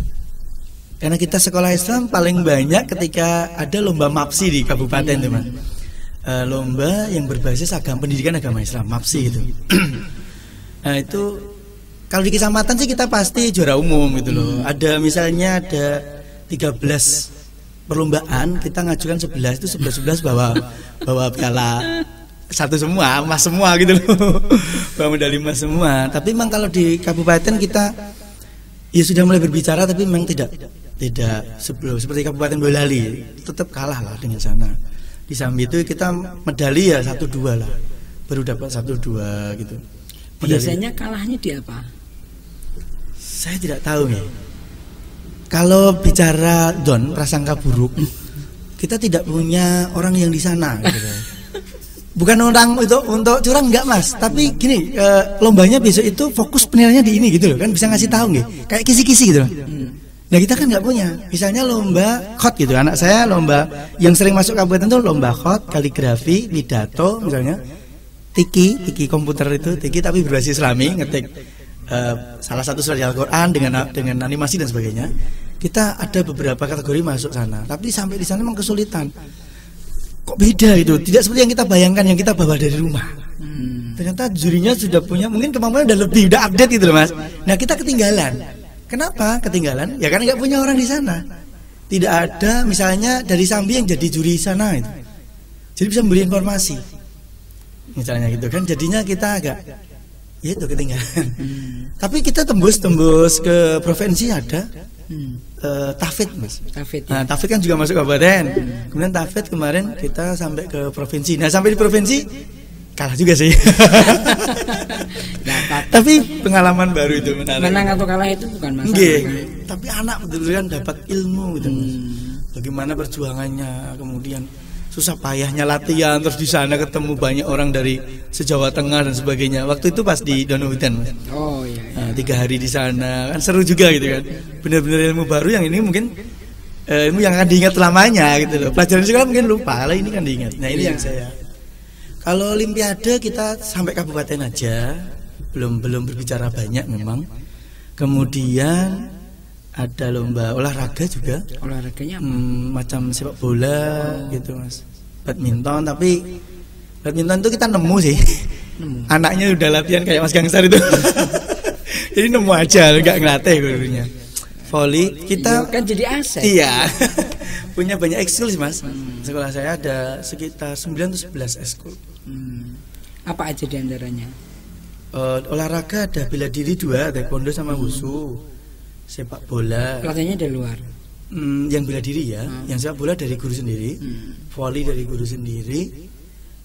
Karena kita sekolah Islam paling banyak ketika ada lomba MAPSI di kabupaten teman. Lomba yang berbasis pendidikan agama Islam, MAPSI itu. Nah itu kalau di kecamatan sih kita pasti juara umum gitu loh. Ada misalnya ada 13 perlombaan, kita ngajukan 11 itu 11 bawa piala satu semua, emas semua gitu loh. Bawa medali emas semua. Tapi memang kalau di kabupaten kita ya sudah mulai berbicara, tapi memang tidak sebelum seperti Kabupaten Boyolali tetap kalah lah dengan sana. Di Sambi itu kita medali ya 1-2 lah. Baru dapat 1-2 gitu. Medali. Biasanya kalahnya di apa? Saya tidak tahu ya. Kalau bicara prasangka buruk, kita tidak punya orang yang di sana. Gitu. Bukan orang itu untuk curang enggak Mas, tapi gini, lombanya besok itu fokus penilaiannya di ini gitu loh, kan bisa ngasih tahu nggih, kayak kisi-kisi gitu loh. Nah kita kan nggak punya, misalnya lomba khot gitu, anak saya lomba yang sering masuk kabupaten itu lomba khot, kaligrafi, pidato misalnya, tiki komputer itu, tapi berbasis Islami, ngetik salah satu surat Al-Quran dengan animasi dan sebagainya. Kita ada beberapa kategori masuk sana, tapi sampai di sana memang kesulitan. Kok beda itu? Tidak seperti yang kita bayangkan, yang kita bawa dari rumah. Ternyata jurinya sudah punya, mungkin kemampuan udah lebih, udah update gitu loh Mas. Nah kita ketinggalan. Kenapa ketinggalan? Ya karena nggak punya orang di sana. Tidak ada misalnya dari Sambi yang jadi juri sana itu. Jadi bisa memberi informasi. Misalnya gitu kan, jadinya kita agak ya itu ketinggalan. Tapi kita tembus ke provinsi ada. Tafid Mas. Tafid, ya. Nah, Tafid kan juga masuk kabupaten. Kemudian Tafid kemarin kita sampai ke provinsi. Nah, sampai di provinsi kalah juga sih. Tapi pengalaman baru itu menarik. Menang atau kalah itu bukan masalah. Nggih. Tapi anak betul-betul kan dapat ilmu gitu. Bagaimana perjuangannya, kemudian susah payahnya latihan, terus di sana ketemu banyak orang dari se-Jawa Tengah dan sebagainya. Waktu itu pas di Donohudan Mas. Oh iya. Nah, 3 hari di sana kan seru juga gitu kan. Benar-benar ilmu baru yang ini mungkin ilmu yang akan diingat selamanya gitu loh. Pelajaran sekolah mungkin lupa, kalau ini kan diingat. Nah ini yang saya. Kalau Olimpiade kita sampai kabupaten aja, belum berbicara banyak memang. Kemudian ada lomba olahraga juga. Olahraganya apa? Macam sepak bola gitu Mas. Badminton, tapi badminton itu kita nemu sih. Anaknya udah latihan kayak Mas Gangsar itu. Jadi nemu aja, nggak ngelatih gurunya. Voli kita kan jadi aset. Iya. Punya banyak ekskul sih Mas. Sekolah saya ada sekitar 9 atau 11 ekskul. Apa aja diantaranya? Olahraga ada bela diri 2, taekwondo sama wushu. Sepak bola. Pelatihannya dari luar. Yang bela diri ya, yang sepak bola dari guru sendiri, voli dari guru sendiri.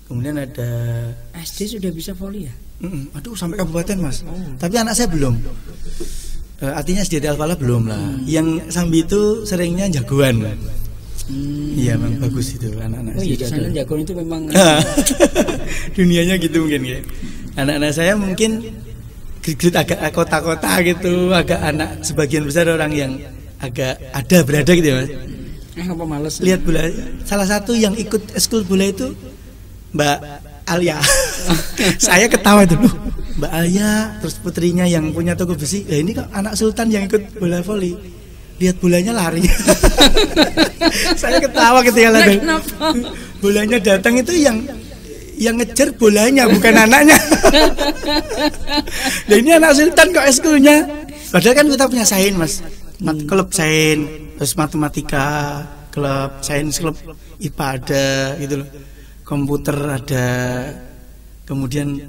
Kemudian ada SD sudah bisa voli ya? Aduh sampai kabupaten Mas. Tapi anak saya belum. Artinya SD Al-Falah belum lah. Yang Sambi itu seringnya jagoan. Iya memang bagus itu anak-anak. Oh iya, sana jagoan itu memang dunianya gitu mungkin ya. Anak-anak saya mungkin grid agak kota-kota gitu, agak anak sebagian besar orang yang agak berada gitu ya Mas. Apa males? Lihat bola. Salah satu yang ikut eskul bola itu Mbak Alia. Saya ketawa dulu. Mbak Alia, terus putrinya yang punya toko besi. Ini kok anak sultan yang ikut bola voli. Lihat bolanya lari. Saya ketawa ketika lihat bolanya datang itu yang ngejar bolanya bukan anaknya. Nah ini anak sultan kok eskulnya. Padahal kan kita punya sains Mas. Klub sains, terus matematika, klub sains, klub IPA ada gitu loh. Komputer ada, kemudian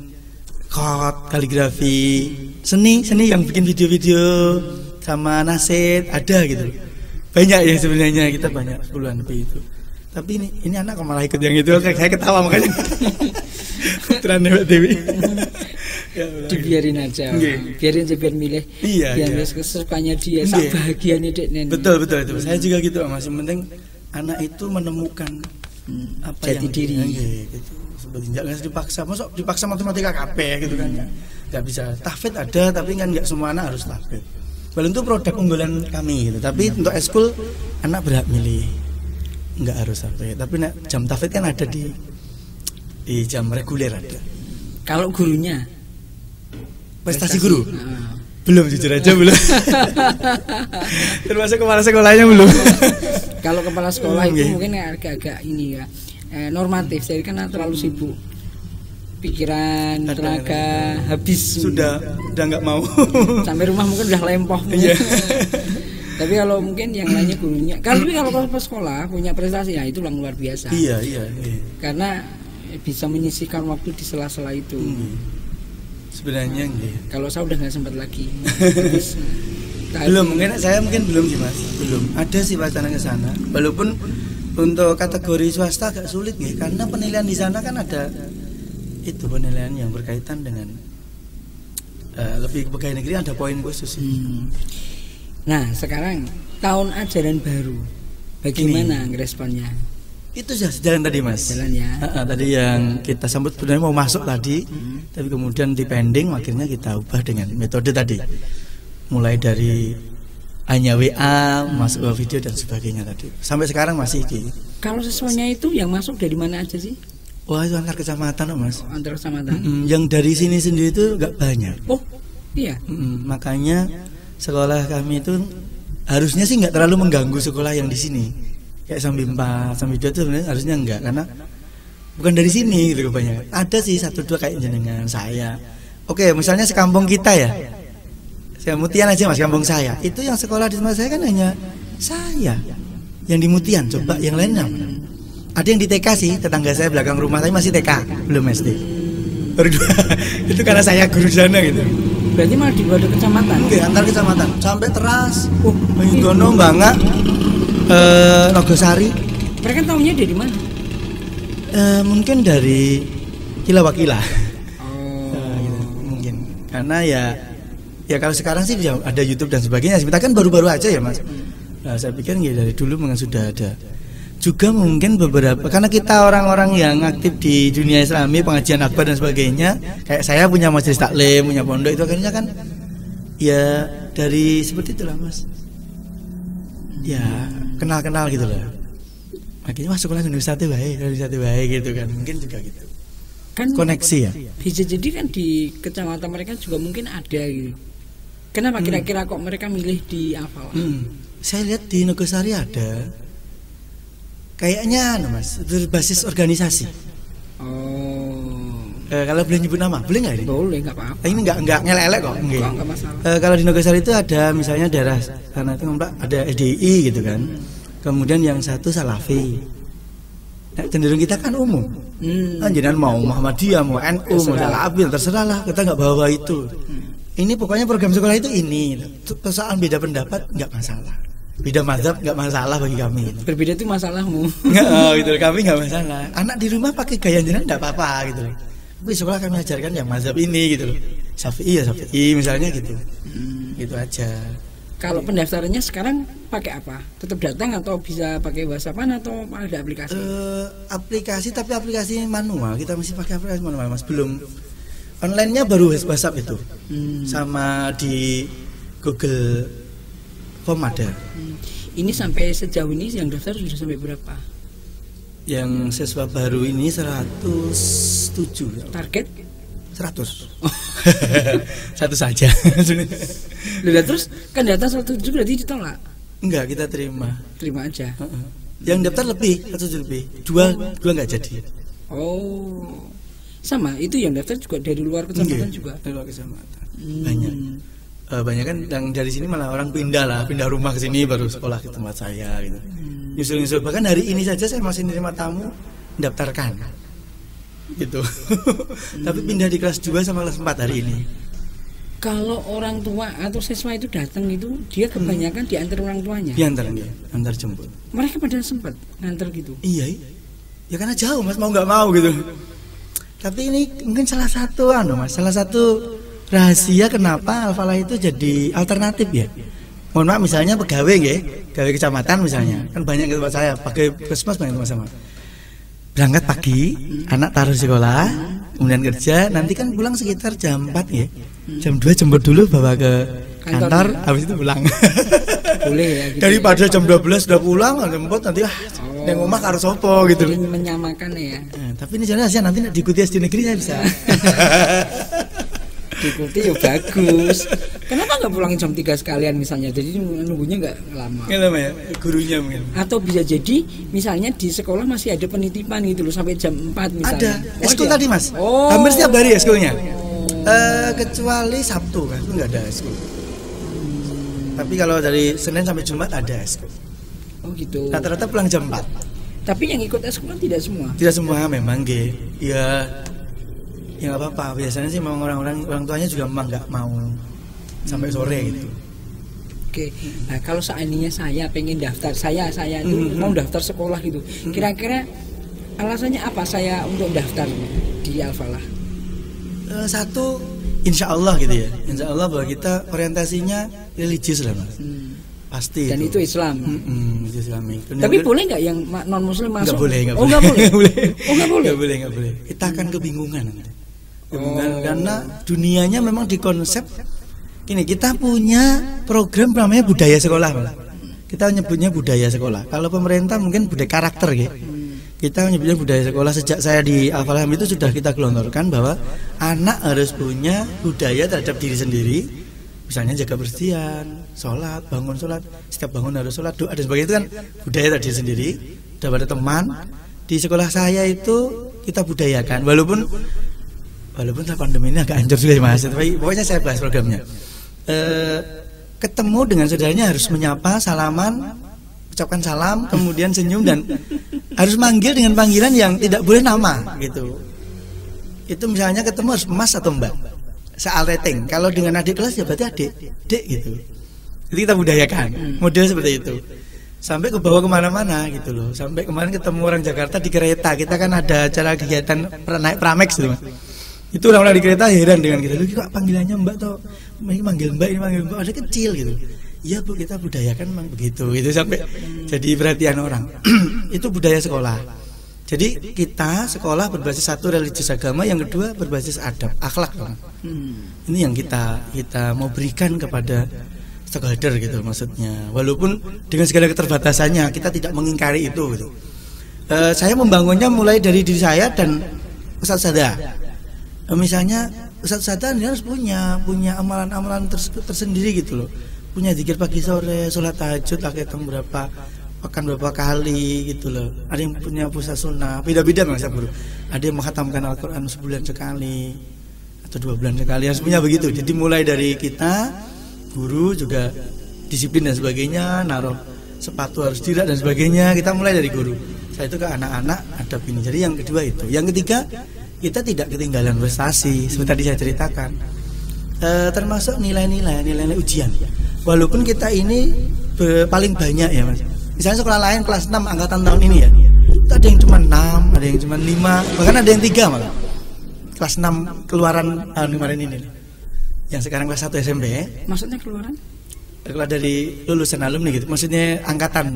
kaligrafi, seni yang bikin video-video sama nasid ada gitu. Banyak ya sebenarnya, kita banyak 10-an lebih itu. Tapi ini anak kok malah ikut yang itu, saya ketawa makanya. Putra Mbak Dewi. Dibiarin aja. Biarin dia biar milih. Iya. Biar kesukaannya dia, sak bahagianya dek nenek. Betul itu. Saya juga gitu Mas. Yang penting anak itu menemukan apa jati yang diri gitu. Sebenarnya jangan dipaksa, masuk dipaksa matematika KP gitu kan ya. Nggak bisa. Tahfidz ada tapi kan nggak semua anak harus tahfidz. Walaupun itu produk unggulan kami gitu. Tapi untuk eskul anak berhak milih. Nggak harus tahfidz. Tapi jam tahfidz kan ada di jam reguler ada. Kalau gurunya prestasi guru? Belum jujur aja belum. Termasuk kepala sekolahnya belum. Kalau kepala sekolah itu mungkin agak-agak ini ya normatif. Jadi kan terlalu sibuk, pikiran, tenaga habis. Sudah nggak mau. Sampai rumah mungkin udah lempoh. Iya. Tapi kalau mungkin yang lainnya gurunya. Kalau kepala sekolah punya prestasi ya itu luar biasa. Iya. Karena bisa menyisihkan waktu di sela-sela itu. Sebenarnya kalau saya udah nggak sempat lagi. Belum, saya mungkin belum sih Mas. Belum. Ada sih wacana ke sana. Walaupun untuk kategori swasta agak sulit nih, karena penilaian di sana kan ada itu penilaian yang berkaitan dengan lebih ke pegawai negeri, ada poin khusus. Nah, sekarang tahun ajaran baru. Bagaimana responnya? Itu sudah jalan tadi Mas. Jalan ya. Tadi yang kita sambut sebenarnya mau masuk tadi, tapi kemudian dipending, akhirnya kita ubah dengan metode tadi. Mulai dari hanya WA, masuk ke video dan sebagainya tadi. Sampai sekarang masih di. Kalau siswanya itu yang masuk dari mana aja sih? Wah itu antar kecamatan Mas. Antar kecamatan. Yang dari sini sendiri itu nggak banyak. Oh iya. Makanya sekolah kami itu harusnya sih nggak terlalu mengganggu sekolah yang di sini. Kayak Sambi 4, Sambi 2 itu sebenarnya harusnya enggak, karena bukan dari sini gitu kebanyakan. Ada sih 1-2 kayak jenengan saya. Oke, misalnya sekampung kita ya. Saya Mutian aja Mas, kampung saya. Itu yang sekolah di tempat saya kan hanya saya. Yang di Mutian, coba yang lainnya. Ada yang di TK sih, tetangga saya belakang rumah, tapi masih TK, belum SD. Baru 2. Itu karena saya guru sana gitu. Berarti malah di luar kecamatan? Oke, antar kecamatan. Sampai Teras, Banyudono, Bangak, Nogosari. Mereka tahunya dari mana? Mungkin dari Kilawakila. Gitu, mungkin karena ya kalau sekarang sih ada YouTube dan sebagainya. Kita kan baru-baru aja ya Mas. Nah, saya pikir ya dari dulu memang sudah ada. Juga mungkin beberapa, karena kita orang-orang yang aktif di dunia Islami, pengajian akbar dan sebagainya. Kayak saya punya majelis taklim, punya pondok, itu akhirnya kan ya dari seperti itulah Mas. Ya kenal-kenal gitu loh. Akhirnya masuk sekolah universitas baik gitu kan. Mungkin juga gitu. Kan koneksi ya. Bisa jadi kan di kecamatan mereka juga mungkin ada gitu. Kenapa kira-kira kok mereka milih di Al-Falah? Saya lihat di Nogosari ada. Kayaknya Mas, berbasis organisasi. Kalau boleh nyebut nama, boleh nggak ini? Boleh, nggak apa-apa. Ini nggak ngelelek kok. Nggak masalah. Kalau di Nogasari itu ada misalnya daerah karena itu ada SDI gitu kan. Kemudian yang satu Salafi. Nah, cenderung kita kan umum. Jangan mau Muhammadiyah, mau NU, mau Salafi, terserah lah. Kita nggak bawa itu. Ini pokoknya program sekolah itu ini. Soal beda pendapat nggak masalah. Beda mazhab nggak masalah bagi kami. Berbeda itu masalahmu. Nggak, gitu. Kami nggak masalah. Anak di rumah pakai gaya jenengan nggak apa-apa gitu. Tapi sekolah kami ajarkan yang mazhab ini gitu loh. Syafi'i ya Syafi'i misalnya gitu. Gitu aja. Kalau pendaftarannya sekarang pakai apa? Tetap datang atau bisa pakai WhatsApp-an atau ada aplikasi? Aplikasi tapi aplikasi manual. Kita masih pakai aplikasi manual Mas. Belum. Online-nya baru WhatsApp itu. Sama di Google Form ada. Ini sampai sejauh ini yang daftar sudah sampai berapa? Yang siswa baru ini 107. Target 100. Satu saja. Lihat terus kan data 107 berarti ditolak. Enggak, kita terima aja. Yang daftar lebih 107 lebih. Dua enggak jadi. Oh. Sama, itu yang daftar juga dari luar kecamatan juga. Dari luar kecamatan. Banyak. Banyak kan yang dari sini malah orang pindah rumah ke sini baru sekolah ke tempat saya gitu. Nyusul bahkan hari ini saja saya masih menerima tamu mendaftarkan gitu. Tapi pindah di kelas 2 sama kelas 4 hari ini. Kalau orang tua atau siswa itu datang itu dia kebanyakan diantar orang tuanya. Diantar dia, antar jemput. Mereka pada sempat ngantar gitu. Iya. Ya karena jauh Mas, mau nggak mau gitu. Tapi ini mungkin salah satu Mas, salah satu rahasia kenapa Al-Falah itu jadi alternatif ya. Mohon maaf misalnya pegawai pegawai kecamatan misalnya. Kan banyak tempat saya, pakai puskesmas banyak tempat sama. Berangkat pagi, anak taruh sekolah, kemudian kerja, nanti kan pulang sekitar jam 4 ya. Jam 2 jemput dulu bawa ke kantor, habis itu pulang. Boleh ya gitu. Daripada jam 12 sudah pulang, jemput nanti yang rumah harus sopo gitu. Menyamakan ya. Tapi ini jelas ya nanti diikuti SD negeri saya bisa. Diikuti ya bagus. Kenapa nggak pulang jam 3 sekalian misalnya? Jadi nunggunya nggak lama. Nggak lama ya, gurunya mungkin. Atau bisa jadi misalnya di sekolah masih ada penitipan gitu loh sampai jam 4 misalnya. Ada. Eskul tadi Mas. Hampir setiap hari eskulnya. Kecuali Sabtu kan, itu nggak ada eskul. Tapi kalau dari Senin sampai Jumat ada eskul. Oh gitu. Rata-rata pulang jam 4. Tapi yang ikut eskul tidak semua. Tidak semua memang ya nggak apa-apa. Biasanya sih memang orang tuanya juga memang nggak mau sampai sore gitu. Oke. Nah kalau seandainya saya pengen daftar, saya itu mau daftar sekolah gitu. Kira-kira alasannya apa saya untuk daftar di Al-Falah? Satu, insya Allah gitu ya. Insya Allah bahwa kita orientasinya religius lah Mas. Pasti. Dan itu Islam. Itu Islami. Tapi boleh nggak yang non Muslim masuk? Nggak boleh. Oh nggak boleh. Nggak boleh. Kita akan kebingungan. Karena dunianya memang dikonsep ini. Kita punya program namanya budaya sekolah. Kita menyebutnya budaya sekolah. Kalau pemerintah mungkin budaya karakter gitu. Kita menyebutnya budaya sekolah. Sejak saya di Al-Falah itu sudah kita gelontorkan bahwa anak harus punya budaya terhadap diri sendiri. Misalnya jaga bersihan, sholat, bangun sholat, setiap bangun harus sholat, doa dan sebagainya. Itu kan budaya terhadap diri sendiri. Daripada teman di sekolah saya itu kita budayakan. Walaupun pandemi ini agak hancur juga Mas, tapi pokoknya saya bahas programnya. Ketemu dengan saudaranya harus menyapa, salaman, ucapkan salam, kemudian senyum dan harus manggil dengan panggilan yang tidak boleh nama gitu. Itu misalnya ketemu harus Mas atau Mbak. Soal rating. Kalau dengan adik kelas ya berarti adik, dek gitu. Jadi kita budayakan model seperti itu. Sampai ke bawah kemana-mana gitu loh. Sampai kemarin ketemu orang Jakarta di kereta. Kita kan ada acara kegiatan naik Pramex gitu Mas. Itu orang-orang di kereta heran dengan kita. Lu kok panggilannya Mbak atau ini manggil Mbak, ini manggil Mbak, ada kecil gitu. Iya Bu, kita budayakan memang begitu. Itu sampai jadi perhatian orang. Itu budaya sekolah. Jadi kita sekolah berbasis satu religius agama, yang kedua berbasis adab, akhlak. Ini yang kita mau berikan kepada stakeholder gitu maksudnya. Walaupun dengan segala keterbatasannya kita tidak mengingkari itu gitu. Saya membangunnya mulai dari diri saya dan Ustaz Sada. Misalnya Ustaz Sada dia harus punya amalan-amalan tersendiri gitu loh. Punya zikir pagi sore, sholat tahajud pakai berapa pekan berapa kali gitu loh. Ada yang punya pusat sunnah, beda-beda Mas Guru. Ada yang menghatamkan Al-Qur'an sebulan sekali atau 2 bulan sekali, harus punya begitu. Jadi mulai dari kita, guru juga disiplin dan sebagainya, naruh sepatu harus tidak dan sebagainya. Kita mulai dari guru. Saya itu ke anak-anak ada ini. Jadi yang kedua itu. Yang ketiga, kita tidak ketinggalan prestasi seperti tadi saya ceritakan. Termasuk nilai-nilai ujian. Walaupun kita ini paling banyak ya Mas. Misalnya sekolah lain kelas 6 angkatan tahun ini ya, itu ada yang cuma 6, ada yang cuma 5, bahkan ada yang 3 malah. Kelas 6 keluaran tahun kemarin ini. Yang sekarang kelas 1 SMP. Maksudnya keluaran? Keluar dari lulusan alumni gitu. Maksudnya angkatan.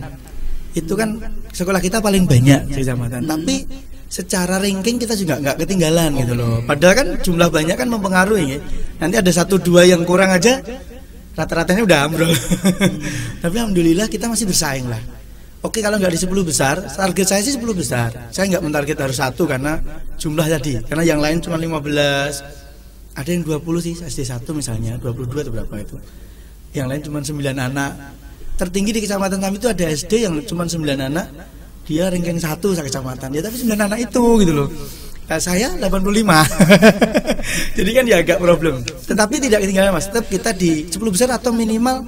Itu kan sekolah kita paling banyak di kecamatan. Tapi secara ranking kita juga nggak ketinggalan gitu loh. Padahal kan jumlah banyak kan mempengaruhi ya. Nanti ada 1-2 yang kurang aja, rata-ratanya udah ambrol. Tapi alhamdulillah kita masih bersaing lah. Oke, kalau nggak di 10 besar, target saya sih 10 besar. Saya nggak mentarget harus 1 karena jumlah tadi. Karena yang lain cuma 15. Ada yang 20 sih, SD 1 misalnya, 22 atau berapa itu. Yang lain cuma 9 anak. Tertinggi di kecamatan kami itu ada SD yang cuma 9 anak. Dia ranking 1 kecamatan. Ya tapi 9 anak itu gitu loh. Nah, saya 85. Jadi kan ya agak problem. Tetapi tidak ketinggalan Mas. Tetap kita di 10 besar atau minimal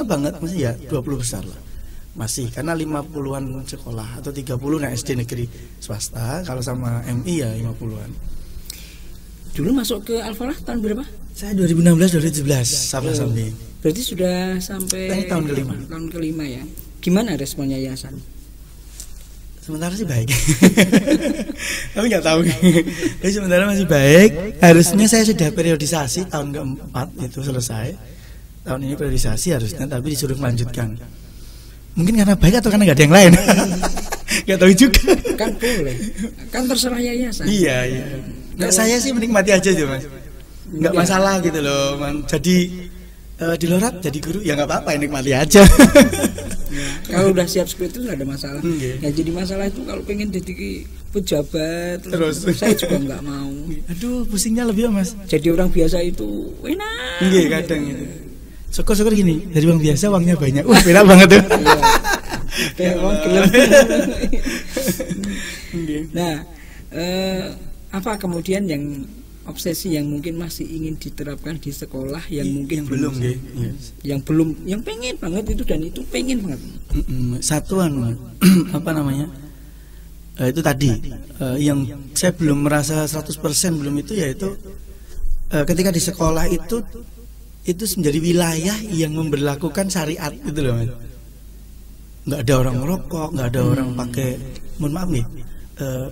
banget masih ya 20 besar lah. Masih karena 50-an sekolah atau 30 nah SD negeri swasta, kalau sama MI ya 50-an. Dulu masuk ke Al-Falah tahun berapa? Saya 2016 2017 sampai. Berarti sudah sampai tahun kelima. Tahun kelima ya. Gimana responnya yayasan? Sementara sih baik. Tapi nggak tahu. Tapi sementara masih baik. Harusnya saya sudah periodisasi tahun keempat itu selesai. Tahun ini periodisasi harusnya, tapi disuruh melanjutkan. Mungkin karena baik atau karena nggak ada yang lain. Nggak tahu juga. Kan boleh. Kan terserah yayasan. Iya. Nah, saya sih menikmati aja sih Mas. Nggak masalah gitu loh. Jadi di lorat jadi guru ya nggak apa-apa, nikmati aja. Kalau udah siap seperti itu nggak ada masalah. Yang jadi masalah itu kalau pengen jadi pejabat terus saya juga nggak mau. Aduh, pusingnya lebih Mas. Jadi orang biasa itu enak. Iya kadang gitu. Syukur-syukur gini, dari uang biasa uangnya banyak. Enak banget tuh. Kayak uang gelap. Nah, apa kemudian yang obsesi yang mungkin masih ingin diterapkan di sekolah yang mungkin belum yang pengen banget itu dan itu pengen banget. Satuan apa namanya? Itu tadi yang saya belum merasa 100% belum itu yaitu ketika di sekolah itu menjadi wilayah yang memberlakukan syariat gitu loh Mas. Nggak ada orang merokok, nggak ada orang pakai, mohon maaf nih,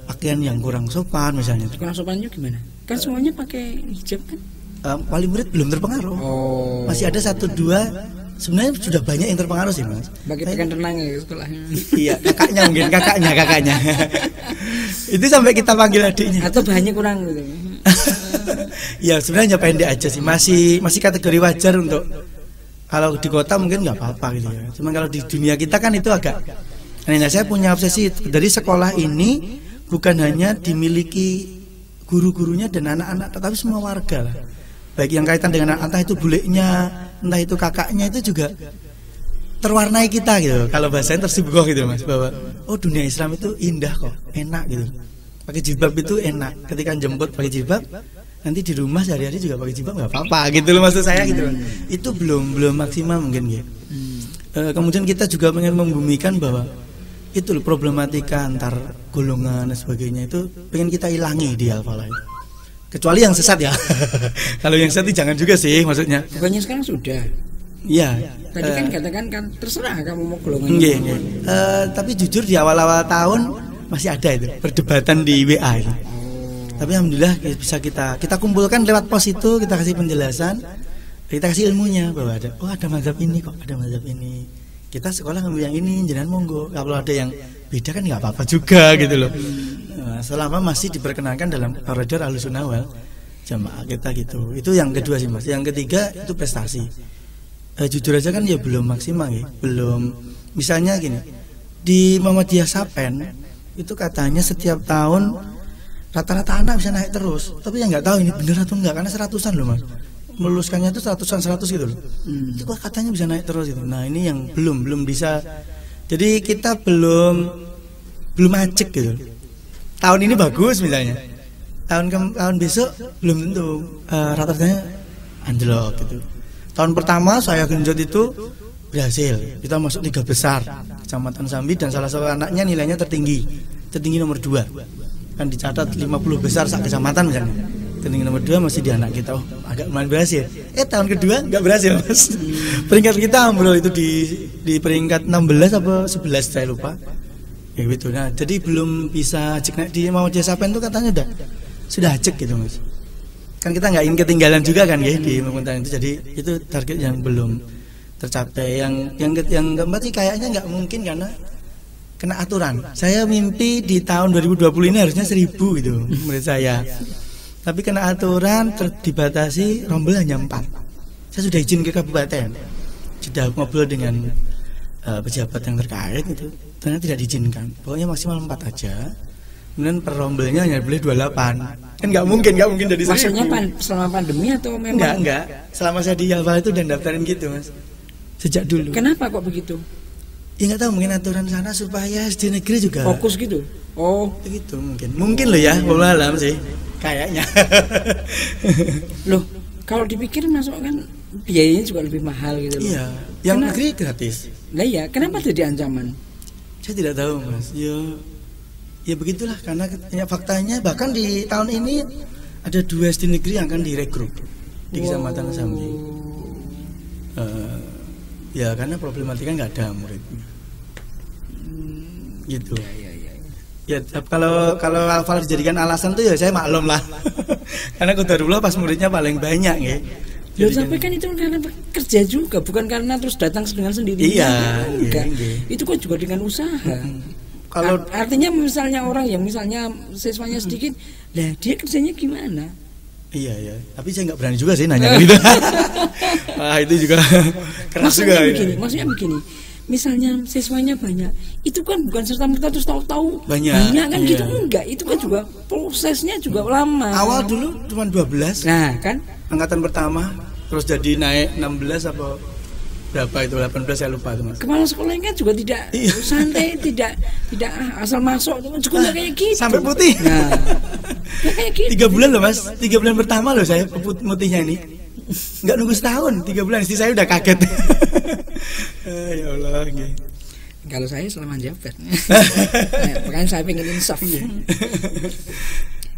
pakaian yang kurang sopan misalnya. Kurang sopannya gimana? Kan semuanya pakai hijab kan? Wali murid belum terpengaruh. Masih ada 1-2. Sebenarnya sudah banyak yang terpengaruh sih Mas. Bagi pekan renang ya sekolahnya. Iya, kakaknya. Itu sampai kita panggil adiknya. Atau bahannya kurang gitu. Ya sebenarnya pendek aja sih, masih kategori wajar untuk kalau di kota mungkin nggak apa-apa gitu ya. Cuman kalau di dunia kita kan itu agak. Nah, saya punya obsesi dari sekolah ini bukan hanya dimiliki guru-gurunya dan anak-anak, tetapi semua warga lah. Baik yang kaitan dengan entah itu bulenya, entah itu kakaknya itu juga terwarnai kita gitu. Kalau bahasanya tersibukoh gitu Mas, bahwa oh dunia Islam itu indah kok, enak gitu. Pakai jilbab itu enak. Ketika jemput pakai jilbab, nanti di rumah sehari-hari juga pakai jilbab nggak apa-apa gitu loh maksud saya gitu. Itu belum maksimal mungkin gitu. Kemudian kita juga ingin membumikan bahwa itu loh problematika antar golongan dan sebagainya itu pengen kita hilangi di Al-Falah. Kecuali yang sesat ya. Kalau yang sesat jangan juga sih maksudnya. Bukannya sekarang sudah. Iya. Tadi kan katakan kan terserah kamu mau golongan. Tapi jujur di awal-awal tahun masih ada itu perdebatan di WA itu. Tapi alhamdulillah bisa kita kumpulkan lewat pos itu, kita kasih penjelasan, kita kasih ilmunya bahwa ada mazhab ini kok, ada mazhab ini. Kita sekolah ngambil yang ini, jangan monggo. Kalau ada yang beda kan nggak apa-apa juga gitu loh. Selama masih diperkenankan dalam koridor Ahlussunnah wal Jamaah kita gitu. Itu yang kedua sih Mas. Yang ketiga itu prestasi. Jujur aja kan ya belum maksimal ya, belum. Misalnya gini, di Muhammadiyah Sapen itu katanya setiap tahun rata-rata anak bisa naik terus. Tapi yang nggak tahu ini benar atau enggak karena 100-an loh Mas. Meluluskannya itu 100 gitu loh. Itu kok katanya bisa naik terus gitu. Nah, ini yang belum bisa Jadi kita belum acek gitu. Tahun ini bagus misalnya. Tahun besok belum tentu rata-ratanya anjlok gitu. Tahun pertama saya genjot itu berhasil. Kita masuk 3 besar Kecamatan Sambi dan salah satu anaknya nilainya tertinggi nomor 2. Kan dicatat 50 besar sak kecamatan misalnya. Tertinggi nomor 2 masih di anak kita. Agak lumayan berhasil. Tahun kedua nggak berhasil Mas. Peringkat kita ambrol itu di peringkat 16 apa 11 saya lupa. Ya gitu. Nah, jadi belum bisa cek naik di mau Sapen itu katanya sudah cek gitu Mas. Kan kita nggak ingin ketinggalan juga kan ya di pemerintahan itu. Jadi itu target yang belum tercapai. Yang keempat sih kayaknya nggak mungkin karena kena aturan. Saya mimpi di tahun 2020 ini harusnya 1000 gitu menurut saya. Tapi kena aturan dibatasi rombel hanya 4. Saya sudah izin ke kabupaten, sudah ngobrol dengan pejabat yang terkait itu, ternyata tidak diizinkan. Pokoknya maksimal 4 aja. Kemudian per rombelnya hanya boleh 28. Kan nggak mungkin dari saya. Maksudnya selama pandemi atau memang? Enggak. Selama saya di Alfa itu dan daftarin gitu Mas. Sejak dulu. Kenapa kok begitu? Ya nggak tahu, mungkin aturan sana supaya SD negeri juga fokus gitu. Oh, begitu mungkin loh ya, wallah alam sih. Kayaknya. Loh, kalau dipikir masuk kan biayanya juga lebih mahal gitu loh. Iya, yang negeri gratis. Lah iya, kenapa jadi ancaman? Saya tidak tahu Mas. Ya begitulah karena faktanya bahkan di tahun ini ada 2 SD negeri yang akan direkrut di Kecamatan Sambi. Ya karena problematika nggak ada muridnya. Gitu. Ya kalau Alfa dijadikan alasan tuh ya saya maklum lah. Karena Qadarullah pas muridnya paling banyak ya. Ya tapi kan itu karena kerja juga, bukan karena terus datang dengan sendirinya. Iya, enggak. Iya. Itu kan juga dengan usaha. Kalau artinya misalnya orang yang misalnya siswanya sedikit, lah dia kerjanya gimana? Iya. Tapi saya nggak berani juga sih nanya gitu. Wah itu juga keras maksudnya begini. Misalnya siswanya banyak, itu kan bukan serta-merta terus tahu-tahu banyak kan gitu, enggak, itu kan juga prosesnya juga lama. Awal dulu cuma 12. Nah, kan angkatan pertama terus jadi naik 16 apa berapa itu 18 saya lupa itu Mas. Kepala sekolahnya kan juga tidak santai, tidak asal masuk juga kayak gitu. Sampai putih. Nah, kayak gitu. 3 bulan loh Mas, 3 bulan pertama loh saya putihnya ini. Enggak nunggu setahun, 3 bulan istri saya udah kaget. Ya Allah. Kalau saya selama jabat. Makanya saya pengen insaf.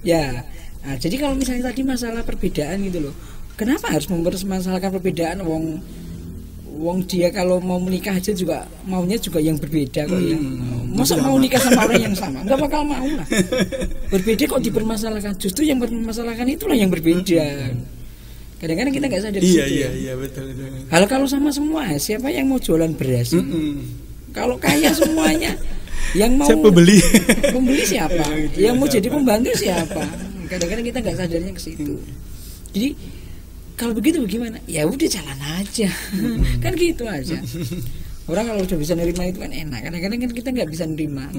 Ya. Nah, jadi kalau misalnya tadi masalah perbedaan gitu loh. Kenapa harus mempermasalahkan perbedaan wong dia kalau mau menikah aja juga maunya juga yang berbeda kok ya. Masa mau nikah sama orang yang sama? Enggak bakal mau lah. Berbeda kok dipermasalahkan. Justru yang bermasalahkan itulah yang berbeda. Kadang-kadang kita nggak sadar situ. Iya betul. Kalau sama semua, siapa yang mau jualan beras? Kalau kaya semuanya, yang mau pembeli siapa? Yang mau jadi pembantu siapa? Kadang-kadang kita nggak sadarnya ke situ. Jadi kalau begitu bagaimana? Ya udah jalan aja, kan gitu aja. Orang kalau udah bisa nerima itu kan enak. Kadang-kadang kan kita nggak bisa nerima.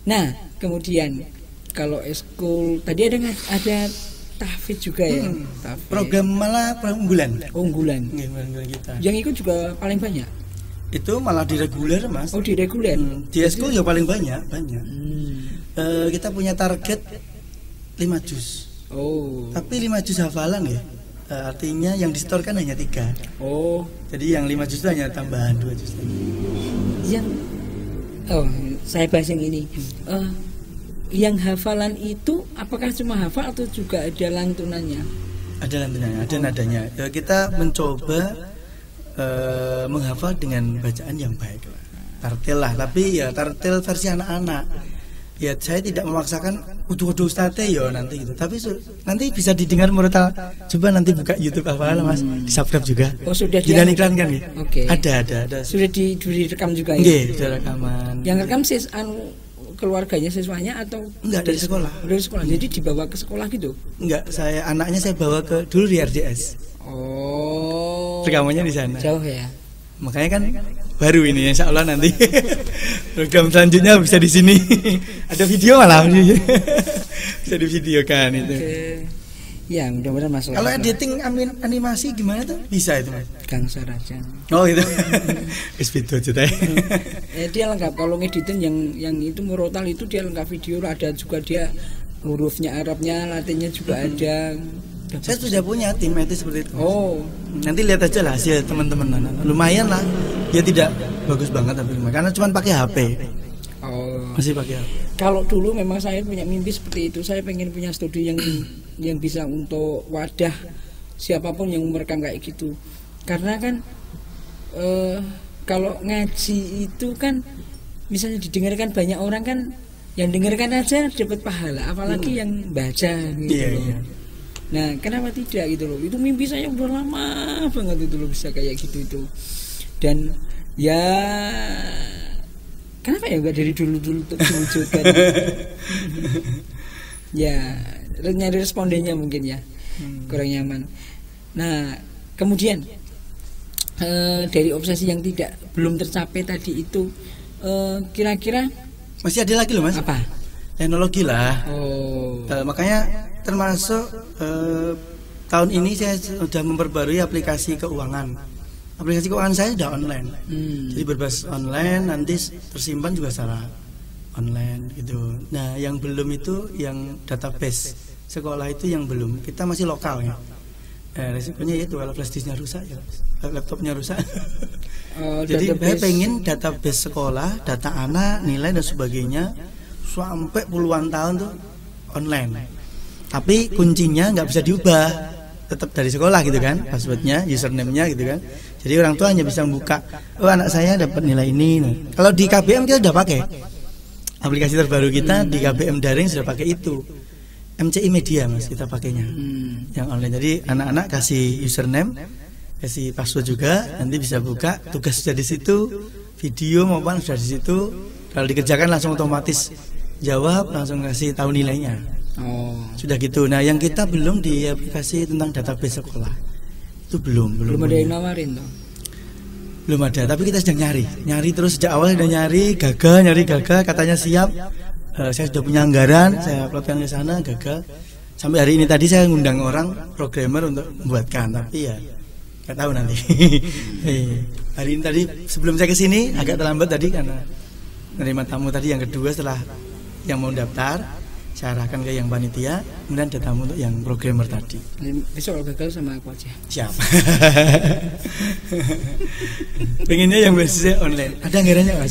Nah, kemudian kalau eskul tadi ada tahfidz juga ya. Program malah unggulan. Unggulan. Kita. Yang ikut juga paling banyak. Itu malah di reguler Mas. Oh di reguler. Di eskul juga paling banyak. Kita punya target 5 juz. Oh. Tapi 5 juz hafalan ya. Artinya yang disetorkan hanya 3. Oh. Jadi yang 5 juz itu hanya tambahan 2 juz. Saya bahas yang ini. Yang hafalan itu apakah cuma hafal atau juga ada lantunannya? Ada lantunannya, ada nadanya. Kita mencoba menghafal dengan bacaan yang baik lah. Tartil lah, tapi ya tartil versi anak-anak. Ya saya tidak memaksakan udah ustadz ya nanti gitu. Tapi nanti bisa didengar murotal. Coba nanti buka YouTube hafalan Mas, di-subscribe juga. Oh sudah tidak iklankan ya? Oke. Ada. Sudah direkam juga ya? Nggih, sudah rekaman. Yang rekam keluarganya siswanya atau enggak dari sekolah? Dari sekolah. Jadi dibawa ke sekolah gitu? Enggak, anaknya saya bawa ke dulu di RJS. Oh. Rekamannya di sana. Jauh ya. Makanya kan baru ini insya Allah nanti program selanjutnya bisa di sini. Ada video malah bisa divideokan itu. Ya, mudah-mudahan masuk. Kalau editing animasi gimana tuh? Bisa itu, Mas? Kang Sarajan. Oh, itu. Wis beda ceritanya. Dia lengkap. Kalau ngeditin yang itu murotal itu dia lengkap video, ada juga dia hurufnya Arabnya, Latinnya juga ada. Saya sudah punya tim itu seperti itu. Oh, nanti lihat aja lah hasil teman-teman. Lumayan lah. Dia tidak bagus banget tapi karena cuma pakai HP. Oh. Masih pakai HP. Kalau dulu memang saya punya mimpi seperti itu. Saya pengen punya studio yang bisa untuk wadah siapapun yang merekam kayak gitu. Karena kan kalau ngaji itu kan misalnya didengarkan banyak orang kan, yang dengarkan aja dapat pahala, apalagi yang baca gitu. Iya. Nah, kenapa tidak gitu loh? Itu mimpi saya udah lama banget itu loh, bisa kayak gitu itu. Dan ya kenapa ya enggak dari dulu terwujudkan? Ya, nyari respondennya mungkin ya. Kurang nyaman. Nah, kemudian dari obsesi yang belum tercapai tadi itu, kira-kira masih ada lagi loh, Mas. Apa? Teknologi lah. Oh. Makanya termasuk tahun ini saya sudah memperbarui aplikasi keuangan. Aplikasi keuangan saya sudah online. Jadi berbasis online, nanti tersimpan juga secara online gitu. Nah, yang belum itu yang database sekolah itu yang belum. Kita masih lokal ya. Resikonya itu kalau flash disknya rusak ya, laptopnya rusak. Jadi saya pengen database sekolah, data anak, nilai dan sebagainya sampai puluhan tahun tuh online. Tapi kuncinya nggak bisa diubah, tetap dari sekolah gitu kan, passwordnya, username-nya gitu kan. Jadi orang tua hanya bisa membuka, oh anak saya dapat nilai ini. Nah, kalau di KBM kita sudah pakai aplikasi terbaru kita di KBM daring sudah pakai itu. MCI Media Mas kita pakainya, yang online. Jadi anak-anak kasih username, kasih password juga, nanti bisa buka, tugas sudah di situ, video maupun sudah di situ. Kalau dikerjakan langsung otomatis jawab, langsung kasih tahu nilainya. Oh. Sudah gitu. Nah, yang kita belum di aplikasi tentang database sekolah itu belum ada yang nawarin toh. Belum ada, tapi kita sedang nyari terus sejak awal sudah nyari gagal, katanya siap. Saya sudah punya anggaran, saya uploadkan ke sana, gagal. Sampai hari ini tadi saya ngundang orang programmer untuk membuatkan, tapi ya nggak tahu nanti. Hari ini tadi sebelum saya kesini agak terlambat tadi karena menerima tamu tadi yang kedua setelah yang mau daftar, saya arahkan ke yang panitia, kemudian ada tamu untuk yang programmer tadi. Besok kalau gagal sama aku aja. Siap. Pengennya yang basisnya online. Ada anggarannya Mas?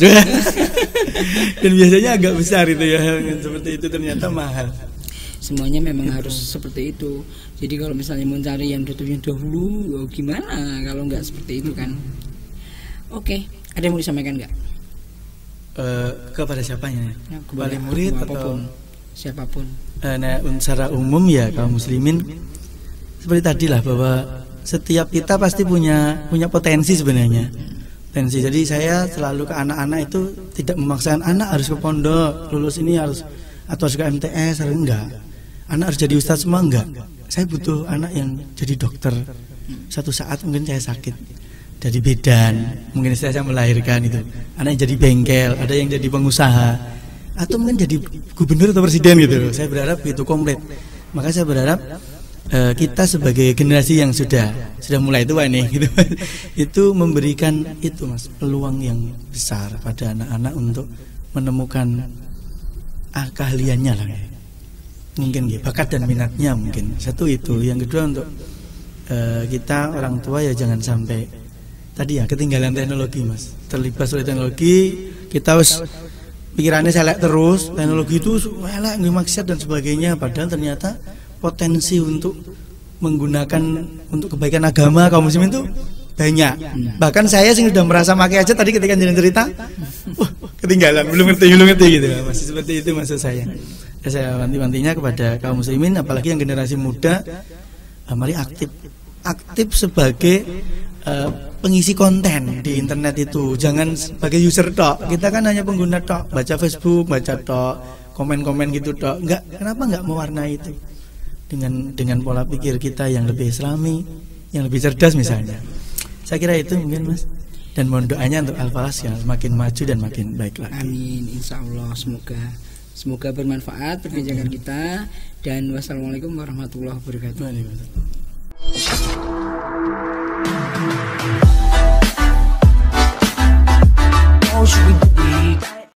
Dan biasanya agak besar itu ya, seperti itu ternyata mahal. Semuanya memang harus seperti itu. Jadi kalau misalnya mencari yang dahulu, gimana kalau nggak seperti itu kan? Oke, ada yang mau disampaikan nggak? Kepada siapanya? Ya, kepada murid apapun, atau siapapun. Nah, secara umum ya kaum muslimin seperti tadi lah, bahwa setiap kita pasti punya potensi sebenarnya. Potensi. Jadi saya selalu ke anak-anak itu tidak memaksakan anak harus ke pondok, lulus ini harus atau harus ke MTS, harus enggak. Anak harus jadi ustadz semua enggak. Saya butuh anak yang jadi dokter. Satu saat mungkin saya sakit, jadi bidan, mungkin saya melahirkan itu. Anak yang jadi bengkel, ada yang jadi pengusaha, atau mungkin jadi gubernur atau presiden gitu. Saya berharap itu komplit. Maka saya berharap kita sebagai generasi yang sudah mulai tua nih gitu, itu memberikan itu Mas peluang yang besar pada anak-anak untuk menemukan keahliannya lah, mungkin gitu, bakat dan minatnya mungkin. Satu itu. Yang kedua untuk kita orang tua ya jangan sampai tadi ya ketinggalan teknologi Mas, terlibat oleh teknologi. Kita harus pikirannya selek terus, teknologi itu elek, nggih maksiat dan sebagainya, padahal ternyata potensi untuk menggunakan untuk kebaikan agama kaum muslimin itu banyak. Bahkan saya sih sudah merasa pakai aja tadi ketika jalan cerita, ketinggalan, belum ngerti gitu. Masih seperti itu maksud saya. Saya wanti-wantinya kepada kaum muslimin, apalagi yang generasi muda, mari aktif sebagai pengisi konten di internet itu. Jangan sebagai user tok. Kita kan hanya pengguna tok, baca Facebook, baca tok, komen-komen gitu tok. Kenapa enggak mewarnai itu dengan pola pikir kita yang lebih islami, yang lebih cerdas misalnya. Saya kira itu mungkin Mas. Dan mohon doanya untuk Al-Falas yang semakin maju dan makin baik lagi. Amin, insya Allah. Semoga Semoga bermanfaat perbincangan kita, dan wassalamualaikum warahmatullahi wabarakatuh. Waalaikumsalam.